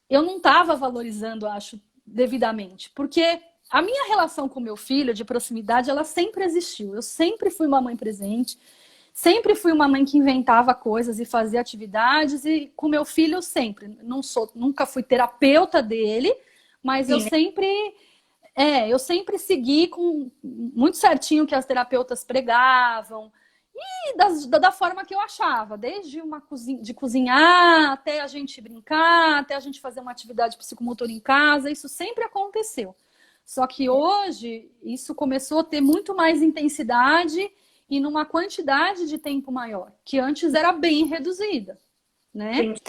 eu não estava valorizando, acho, devidamente. Porque a minha relação com meu filho, de proximidade, ela sempre existiu. Eu sempre fui uma mãe presente, sempre fui uma mãe que inventava coisas e fazia atividades, e com meu filho sempre. Nunca fui terapeuta dele, mas Sim, eu sempre segui com muito certinho o que as terapeutas pregavam, e da forma que eu achava, desde de cozinhar, até a gente brincar, até a gente fazer uma atividade psicomotora em casa, isso sempre aconteceu. Só que hoje isso começou a ter muito mais intensidade e numa quantidade de tempo maior, que antes era bem reduzida, né? entendi.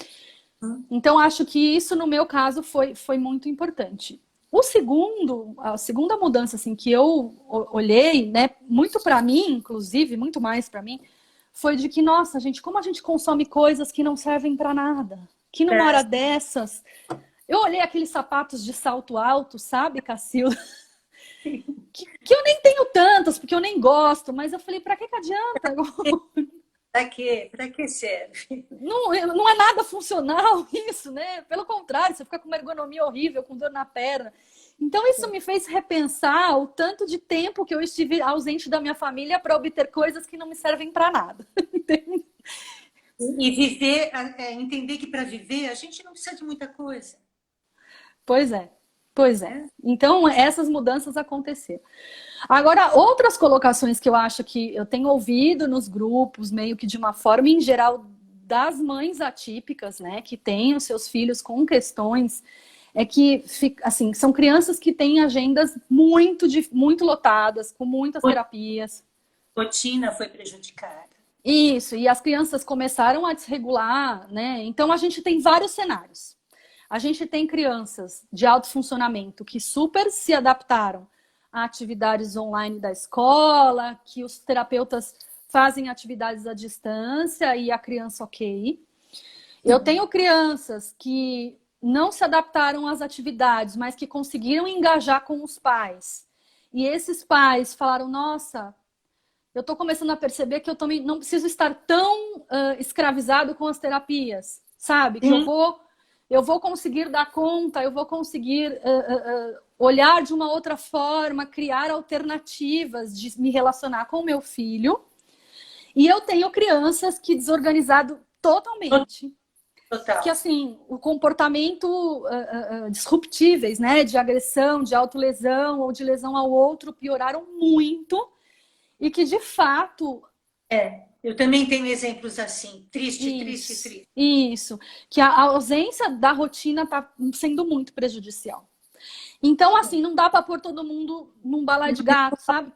Então acho que isso no meu caso foi muito importante. A segunda mudança assim que eu olhei, né, muito para mim, inclusive, muito mais para mim, foi de que, nossa, gente, como a gente consome coisas que não servem para nada. Que numa hora dessas, eu olhei aqueles sapatos de salto alto, sabe, Cacilda? Que eu nem tenho tantos, porque eu nem gosto, mas eu falei, para que adianta? Para quê? Para que serve? Não é nada funcional isso, né? Pelo contrário, você fica com uma ergonomia horrível, com dor na perna. Então, isso me fez repensar o tanto de tempo que eu estive ausente da minha família para obter coisas que não me servem para nada. E viver, entender que para viver a gente não precisa de muita coisa, Pois é, pois é. né? Então, essas mudanças aconteceram. Agora, outras colocações que eu acho que eu tenho ouvido nos grupos, meio que de uma forma em geral, das mães atípicas, né, que têm os seus filhos com questões, é que, assim, são crianças que têm agendas muito lotadas, com muitas terapias. A rotina foi prejudicada. Isso, e as crianças começaram a desregular, né? Então, a gente tem vários cenários. A gente tem crianças de alto funcionamento que super se adaptaram a atividades online da escola, que os terapeutas fazem atividades à distância e a criança ok. Eu tenho crianças que não se adaptaram às atividades, mas que conseguiram engajar com os pais. E esses pais falaram, nossa, eu estou começando a perceber que eu também não preciso estar tão escravizado com as terapias, sabe? Que eu vou conseguir dar conta, eu vou conseguir olhar de uma outra forma, criar alternativas de me relacionar com o meu filho. E eu tenho crianças que desorganizado totalmente, que Total. assim, o comportamento disruptíveis, né, de agressão, de autolesão ou de lesão ao outro pioraram muito e que de fato Eu também tenho exemplos assim. Triste, triste, isso, triste. isso, que a ausência da rotina está sendo muito prejudicial. Então, assim, não dá para pôr todo mundo num bala de gato, sabe?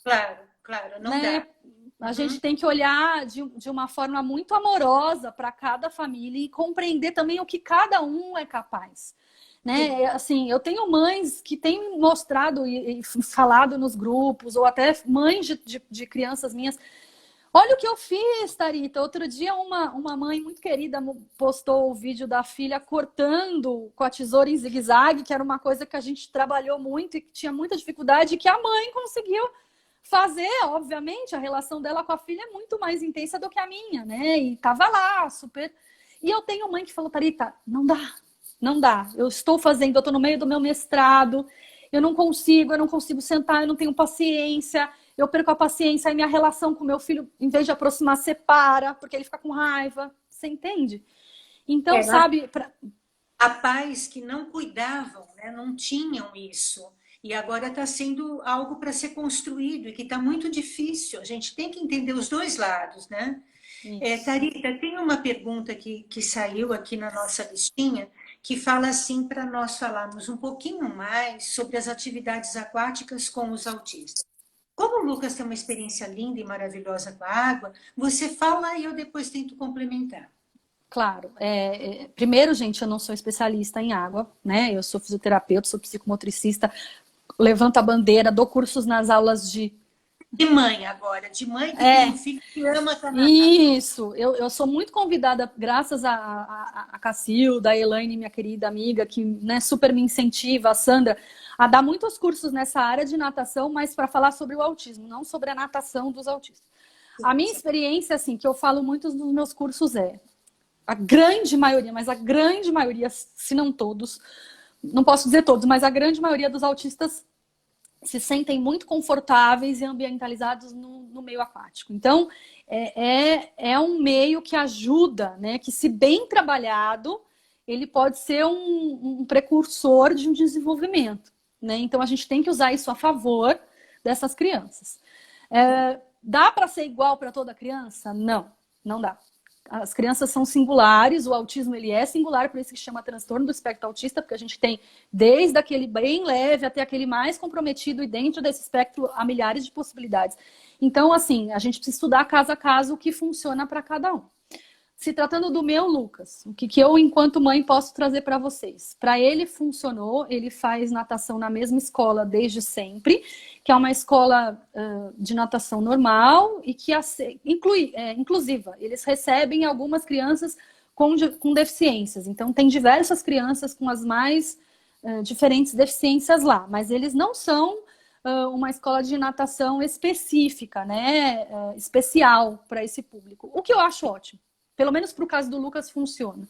Claro, claro, não Né? dá. A Uhum. gente tem que olhar de uma forma muito amorosa para cada família e compreender também o que cada um é capaz. Sim. Né? Assim, eu tenho mães que têm mostrado e falado nos grupos, ou até mães de crianças minhas. Olha o que eu fiz, Tarita. Outro dia, uma mãe muito querida postou o vídeo da filha cortando com a tesoura em zigue-zague, que era uma coisa que a gente trabalhou muito e que tinha muita dificuldade, e que a mãe conseguiu fazer. Obviamente, a relação dela com a filha é muito mais intensa do que a minha, né? E tava lá, super. E eu tenho mãe que falou, Tarita, não dá, não dá. Eu estou fazendo, eu estou no meio do meu mestrado, eu não consigo sentar, eu não tenho paciência. Eu perco a paciência e minha relação com meu filho, em vez de aproximar, separa, porque ele fica com raiva. Você entende? Então, Nós, sabe, há pais que não cuidavam, né? Não tinham isso. E agora está sendo algo para ser construído e que está muito difícil. A gente tem que entender os dois lados, né? isso. Tarita, tem uma pergunta que saiu aqui na nossa listinha que fala assim para nós falarmos um pouquinho mais sobre as atividades aquáticas com os autistas. Como o Lucas tem uma experiência linda e maravilhosa com a água, você fala e eu depois tento complementar. Claro. Primeiro, gente, eu não sou especialista em água, né? Eu sou fisioterapeuta, sou psicomotricista, levanto a bandeira, dou cursos nas aulas de De mãe agora, de mãe que tem É, um filho que ama Canadá. isso. Eu sou muito convidada, graças a Cacilda, a Elaine, minha querida amiga, que, né, super me incentiva, a Sandra, a dar muitos cursos nessa área de natação, mas para falar sobre o autismo, não sobre a natação dos autistas. A minha experiência, assim, que eu falo muito nos meus cursos a grande maioria, mas a grande maioria, se não todos, não posso dizer todos, mas a grande maioria dos autistas se sentem muito confortáveis e ambientalizados no meio aquático. Então, é um meio que ajuda, né? Que, se bem trabalhado, ele pode ser um precursor de um desenvolvimento, né? Então, a gente tem que usar isso a favor dessas crianças. Dá para ser igual para toda criança? Não, não dá. As crianças são singulares, o autismo ele é singular, por isso que chama transtorno do espectro autista, porque a gente tem desde aquele bem leve até aquele mais comprometido, e dentro desse espectro há milhares de possibilidades. Então, assim, a gente precisa estudar caso a caso o que funciona para cada um. Se tratando do meu Lucas, o que eu, enquanto mãe, posso trazer para vocês? Para ele funcionou, ele faz natação na mesma escola desde sempre, que é uma escola de natação normal e que inclusiva. Eles recebem algumas crianças com deficiências, então tem diversas crianças com as mais diferentes deficiências lá, mas eles não são uma escola de natação específica, né, especial para esse público, o que eu acho ótimo. Pelo menos para o caso do Lucas funciona.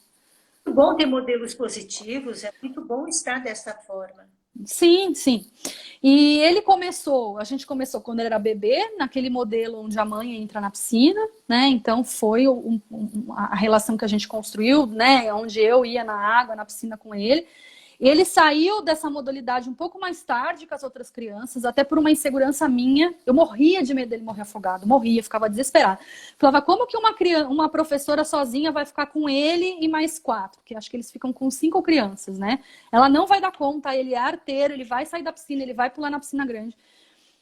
É bom ter modelos positivos, é muito bom estar dessa forma. Sim, sim. E a gente começou quando ele era bebê, naquele modelo onde a mãe entra na piscina, né? Então foi a relação que a gente construiu, né? Onde eu ia na água, na piscina com ele. Ele saiu dessa modalidade um pouco mais tarde que as outras crianças, até por uma insegurança minha. Eu morria de medo dele morrer afogado, morria, ficava desesperada. Falava, como que uma professora sozinha vai ficar com ele e mais 4? Porque acho que eles ficam com 5 crianças, né? Ela não vai dar conta, ele é arteiro, ele vai sair da piscina, ele vai pular na piscina grande.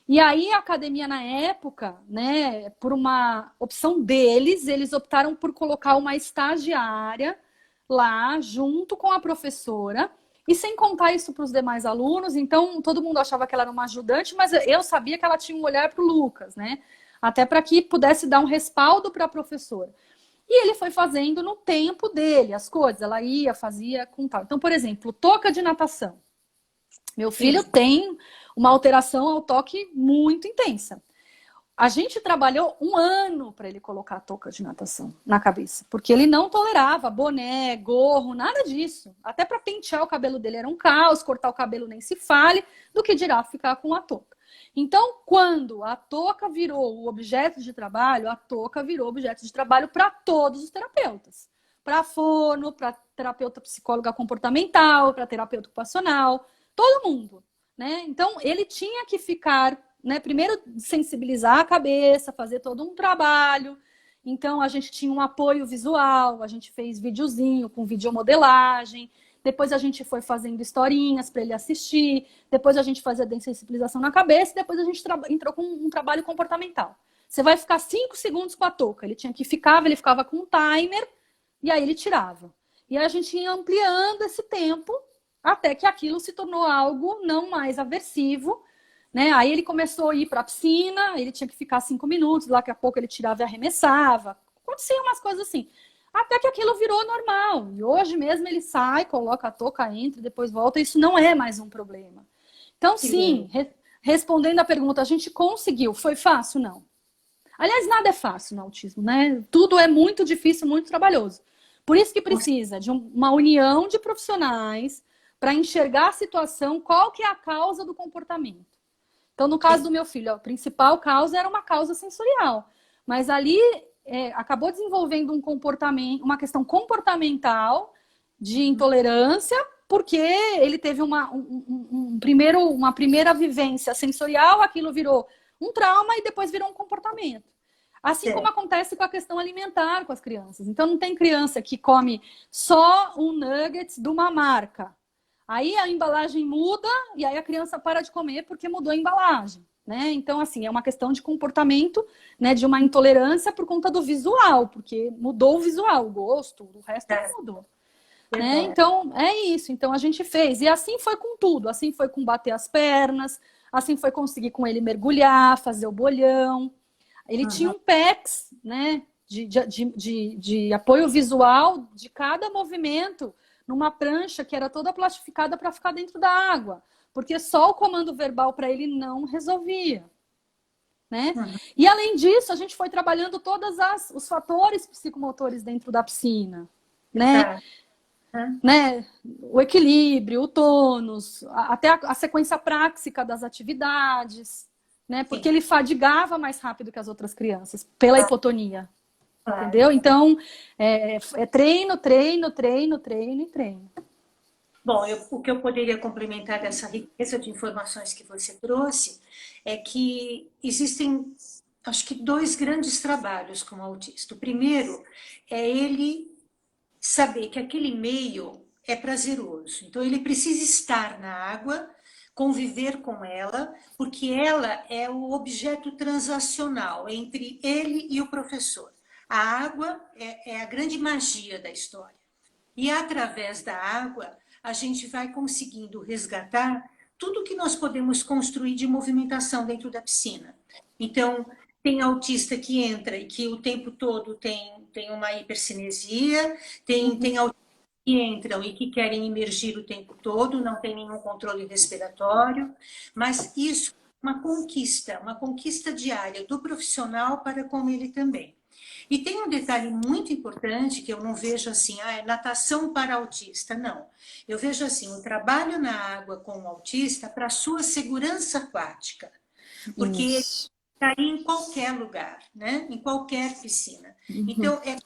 E aí a academia na época, né, por uma opção deles, eles optaram por colocar uma estagiária lá junto com a professora. E sem contar isso para os demais alunos, então todo mundo achava que ela era uma ajudante, mas eu sabia que ela tinha um olhar para o Lucas, né? Até para que pudesse dar um respaldo para a professora. E ele foi fazendo no tempo dele as coisas, ela ia, fazia com tal. Então, por exemplo, touca de natação. Meu filho tem uma alteração ao toque muito intensa. A gente trabalhou 1 ano para ele colocar a touca de natação na cabeça, porque ele não tolerava boné, gorro, nada disso. Até para pentear o cabelo dele era um caos, cortar o cabelo nem se fale, do que dirá ficar com a touca. Então, quando a touca virou o objeto de trabalho, a touca virou objeto de trabalho para todos os terapeutas. Para fono, para terapeuta psicóloga comportamental, para terapeuta ocupacional, todo mundo, né? Então, ele tinha que ficar, né, primeiro sensibilizar a cabeça, fazer todo um trabalho. Então, a gente tinha um apoio visual, a gente fez videozinho com videomodelagem, depois a gente foi fazendo historinhas para ele assistir, depois a gente fazia desensibilização na cabeça, depois a gente entrou com um trabalho comportamental. Você vai ficar 5 segundos com a touca. Ele ficava com um timer, e aí ele tirava. E aí a gente ia ampliando esse tempo, até que aquilo se tornou algo não mais aversivo, né? Aí ele começou a ir para a piscina, ele tinha que ficar 5 minutos, daqui a pouco ele tirava e arremessava. Aconteciam umas coisas assim. Até que aquilo virou normal. E hoje mesmo ele sai, coloca a touca, entra, depois volta. Isso não é mais um problema. Então, sim, respondendo a pergunta, a gente conseguiu. Foi fácil? Não. Aliás, nada é fácil no autismo, né? Tudo é muito difícil, muito trabalhoso. Por isso que precisa de uma união de profissionais para enxergar a situação, qual que é a causa do comportamento. Então, no caso do meu filho, a principal causa era uma causa sensorial. Mas ali acabou desenvolvendo um comportamento, uma questão comportamental de intolerância, porque ele teve uma primeira vivência sensorial, aquilo virou um trauma e depois virou um comportamento. Assim como acontece com a questão alimentar com as crianças. Então, não tem criança que come só um nuggets de uma marca. Aí a embalagem muda e aí a criança para de comer porque mudou a embalagem, né? Então, assim, é uma questão de comportamento, né, de uma intolerância por conta do visual, porque mudou o visual, o gosto, o resto não mudou. Né? Então, é isso. Então, a gente fez. E assim foi com tudo. Assim foi com bater as pernas, Assim foi conseguir com ele mergulhar, fazer o bolhão. Ele tinha Uhum. um PEX, né, de apoio visual de cada movimento numa prancha que era toda plastificada para ficar dentro da água, porque só o comando verbal para ele não resolvia, né? Uhum. E além disso, a gente foi trabalhando todos os fatores psicomotores dentro da piscina, né? Exato. Uhum. Né? O equilíbrio, o tônus, até a sequência prática das atividades, né? Porque Sim, ele fadigava mais rápido que as outras crianças, pela hipotonia, claro. entendeu? Então, é treino, treino, treino, treino e treino. Bom, o que eu poderia complementar dessa riqueza de informações que você trouxe é que existem, acho que, dois grandes trabalhos com o autista. O primeiro é ele saber que aquele meio é prazeroso. Então, ele precisa estar na água, conviver com ela, porque ela é o objeto transacional entre ele e o professor. A água é a grande magia da história. E através da água, a gente vai conseguindo resgatar tudo que nós podemos construir de movimentação dentro da piscina. Então, tem autista que entra e que o tempo todo tem uma hipercinesia, tem Uhum. autistas que entram e que querem imergir o tempo todo, não tem nenhum controle respiratório, mas isso é uma conquista diária do profissional para com ele também. E tem um detalhe muito importante que eu não vejo assim, é natação para autista, não. Eu vejo assim, o trabalho na água com o autista para sua segurança aquática, porque ele Isso. está em qualquer lugar, né? Em qualquer piscina. Uhum. Então, é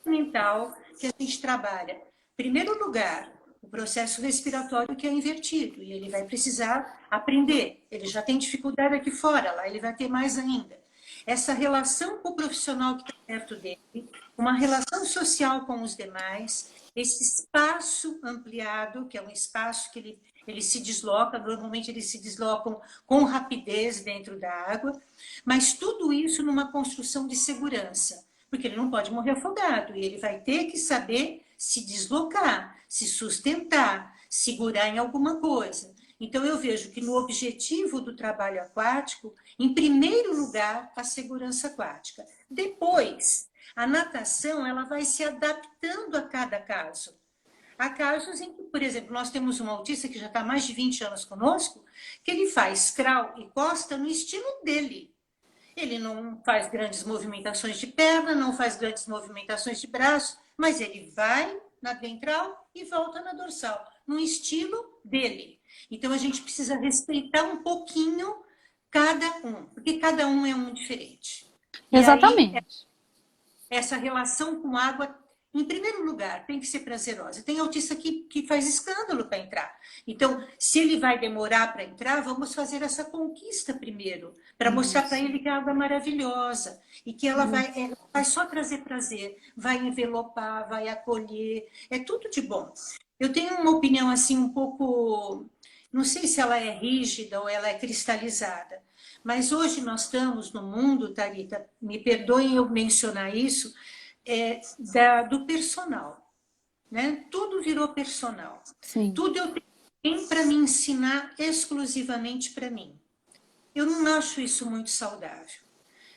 fundamental que a gente trabalha, em primeiro lugar, o processo respiratório que é invertido, e ele vai precisar aprender. Ele já tem dificuldade aqui fora, lá ele vai ter mais ainda. Essa relação com o profissional que está perto dele, uma relação social com os demais, esse espaço ampliado, que é um espaço que ele se desloca, normalmente eles se deslocam com rapidez dentro da água, mas tudo isso numa construção de segurança, porque ele não pode morrer afogado, e ele vai ter que saber se deslocar, se sustentar, segurar em alguma coisa. Então, eu vejo que no objetivo do trabalho aquático, em primeiro lugar, a segurança aquática. Depois, a natação ela vai se adaptando a cada caso. Há casos em que, por exemplo, nós temos um autista que já está há mais de 20 anos conosco, que ele faz crawl e costa no estilo dele. Ele não faz grandes movimentações de perna, não faz grandes movimentações de braço, mas ele vai na ventral e volta na dorsal, no estilo dele. Então a gente precisa respeitar um pouquinho cada um, porque cada um é um diferente. E aí Exatamente. essa relação com água, em primeiro lugar, tem que ser prazerosa. Tem autista que faz escândalo para entrar. Então, se ele vai demorar para entrar, vamos fazer essa conquista primeiro, para mostrar para Isso. ele que a água é maravilhosa e que ela vai só trazer prazer, vai envelopar, vai acolher, é tudo de bom. Eu tenho uma opinião assim um pouco, não sei se ela é rígida ou ela é cristalizada, mas hoje nós estamos no mundo, Thalita, me perdoem eu mencionar isso, do personal, né? Tudo virou personal. Sim. Tudo eu tenho para me ensinar exclusivamente para mim. Eu não acho isso muito saudável.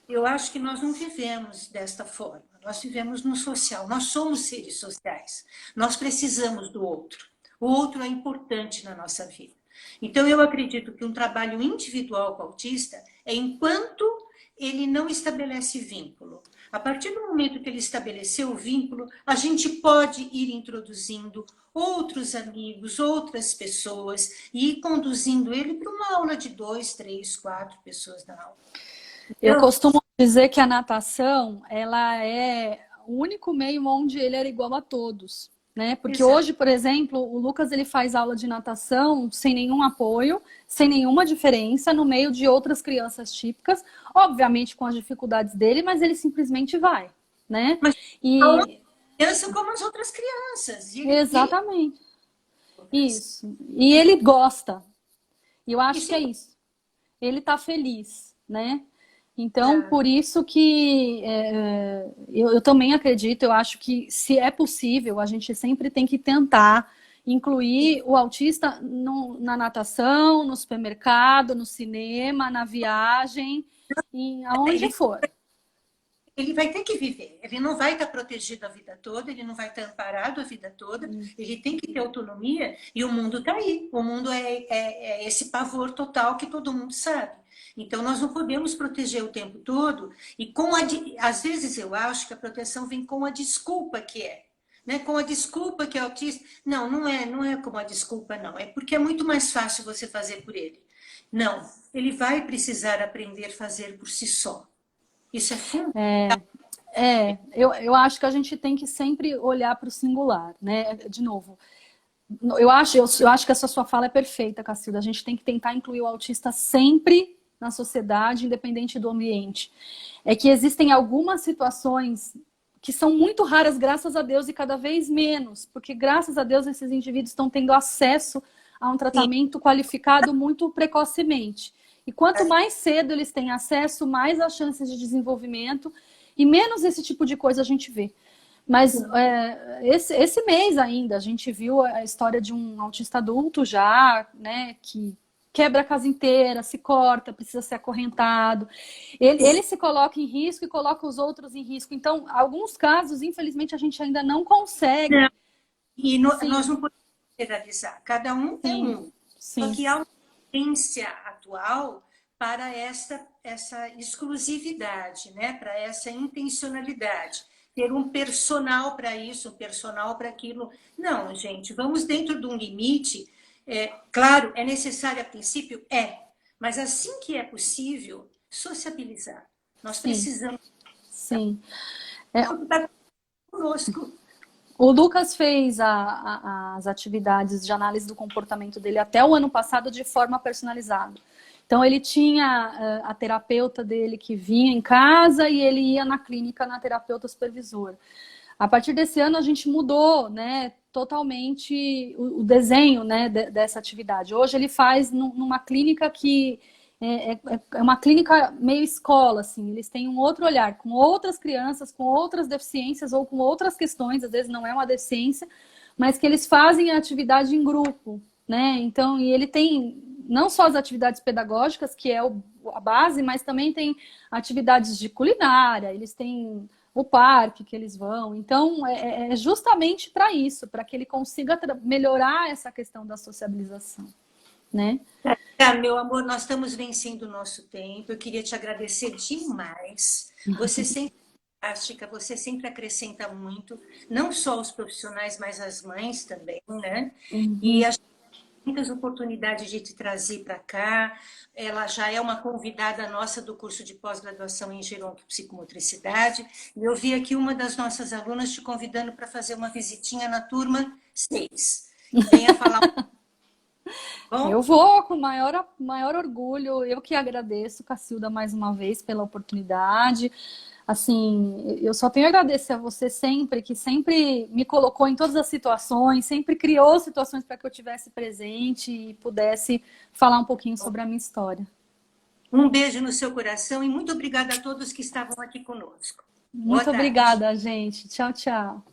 Eu acho que nós não vivemos desta forma. Nós vivemos no social. Nós somos seres sociais. Nós precisamos do outro. O outro é importante na nossa vida. Então, eu acredito que um trabalho individual com o autista é enquanto ele não estabelece vínculo. A partir do momento que ele estabeleceu o vínculo, a gente pode ir introduzindo outros amigos, outras pessoas, e ir conduzindo ele para uma aula de 2, 3, 4 pessoas na aula. Eu Então, costumo dizer que a natação, ela é o único meio onde ele era igual a todos, né? Porque exato. hoje, por exemplo, o Lucas ele faz aula de natação sem nenhum apoio, sem nenhuma diferença no meio de outras crianças típicas, obviamente com as dificuldades dele, mas ele simplesmente vai, né? Mas a outra E criança como as outras crianças. E exatamente isso. E ele gosta. E eu acho isso que é é importante. isso. Ele tá feliz, né? Então, por isso que eu também acredito, eu acho que se é possível, a gente sempre tem que tentar incluir o autista na natação, no supermercado, no cinema, na viagem, aonde for. Ele vai ter que viver, ele não vai estar protegido a vida toda, ele não vai estar amparado a vida toda, ele tem que ter autonomia e o mundo está aí. O mundo é esse pavor total que todo mundo sabe. Então, nós não podemos proteger o tempo todo e às vezes eu acho que a proteção vem com a desculpa que é. Né? Com a desculpa que é autista. Não é como a desculpa, não. É porque é muito mais fácil você fazer por ele. Não, ele vai precisar aprender a fazer por si só. Isso é fundamental. Eu acho que a gente tem que sempre olhar para o singular, né? De novo, eu acho que essa sua fala é perfeita, Cacilda. A gente tem que tentar incluir o autista sempre na sociedade, independente do ambiente. É que existem algumas situações que são muito raras, graças a Deus, e cada vez menos, porque graças a Deus esses indivíduos estão tendo acesso a um tratamento qualificado muito precocemente. E quanto mais cedo eles têm acesso, mais as chances de desenvolvimento e menos esse tipo de coisa a gente vê. Mas esse mês ainda a gente viu a história de um autista adulto já, né, que quebra a casa inteira, se corta, precisa ser acorrentado. Ele se coloca em risco e coloca os outros em risco. Então, alguns casos, infelizmente, a gente ainda não consegue. Não. E nós não podemos generalizar. Cada um é um. Sim. Só que há uma tendência atual para essa exclusividade, né? Para essa intencionalidade. Ter um personal para isso, um personal para aquilo. Não, gente, vamos dentro de um limite. Claro, é necessário a princípio? Mas assim que é possível, sociabilizar. Nós precisamos. Sim. Está conosco. O Lucas fez as atividades de análise do comportamento dele até o ano passado de forma personalizada. Então, ele tinha a terapeuta dele que vinha em casa e ele ia na clínica na terapeuta supervisora. A partir desse ano, a gente mudou, né, totalmente o desenho, né, dessa atividade. Hoje, ele faz numa clínica que é uma clínica meio escola, assim. Eles têm um outro olhar, com outras crianças, com outras deficiências ou com outras questões, às vezes não é uma deficiência, mas que eles fazem a atividade em grupo, né? Então, e ele tem não só as atividades pedagógicas, que é a base, mas também tem atividades de culinária, eles têm o parque que eles vão. Então, é justamente para isso, para que ele consiga melhorar essa questão da sociabilização, né? Meu amor, nós estamos vencendo o nosso tempo. Eu queria te agradecer demais. Você sempre é fantástica, você sempre acrescenta muito, não só os profissionais, mas as mães também, né? E a muitas oportunidades de te trazer para cá. Ela já é uma convidada nossa do curso de pós-graduação em gerontopsicomotricidade. E eu vi aqui uma das nossas alunas te convidando para fazer uma visitinha na turma 6. Venha falar. Bom? Eu vou com maior orgulho. Eu que agradeço, Cacilda, mais uma vez pela oportunidade. Assim, eu só tenho a agradecer a você sempre, que sempre me colocou em todas as situações, sempre criou situações para que eu tivesse presente e pudesse falar um pouquinho sobre a minha história. Um beijo no seu coração e muito obrigada a todos que estavam aqui conosco. Muito obrigada, gente. Tchau, tchau.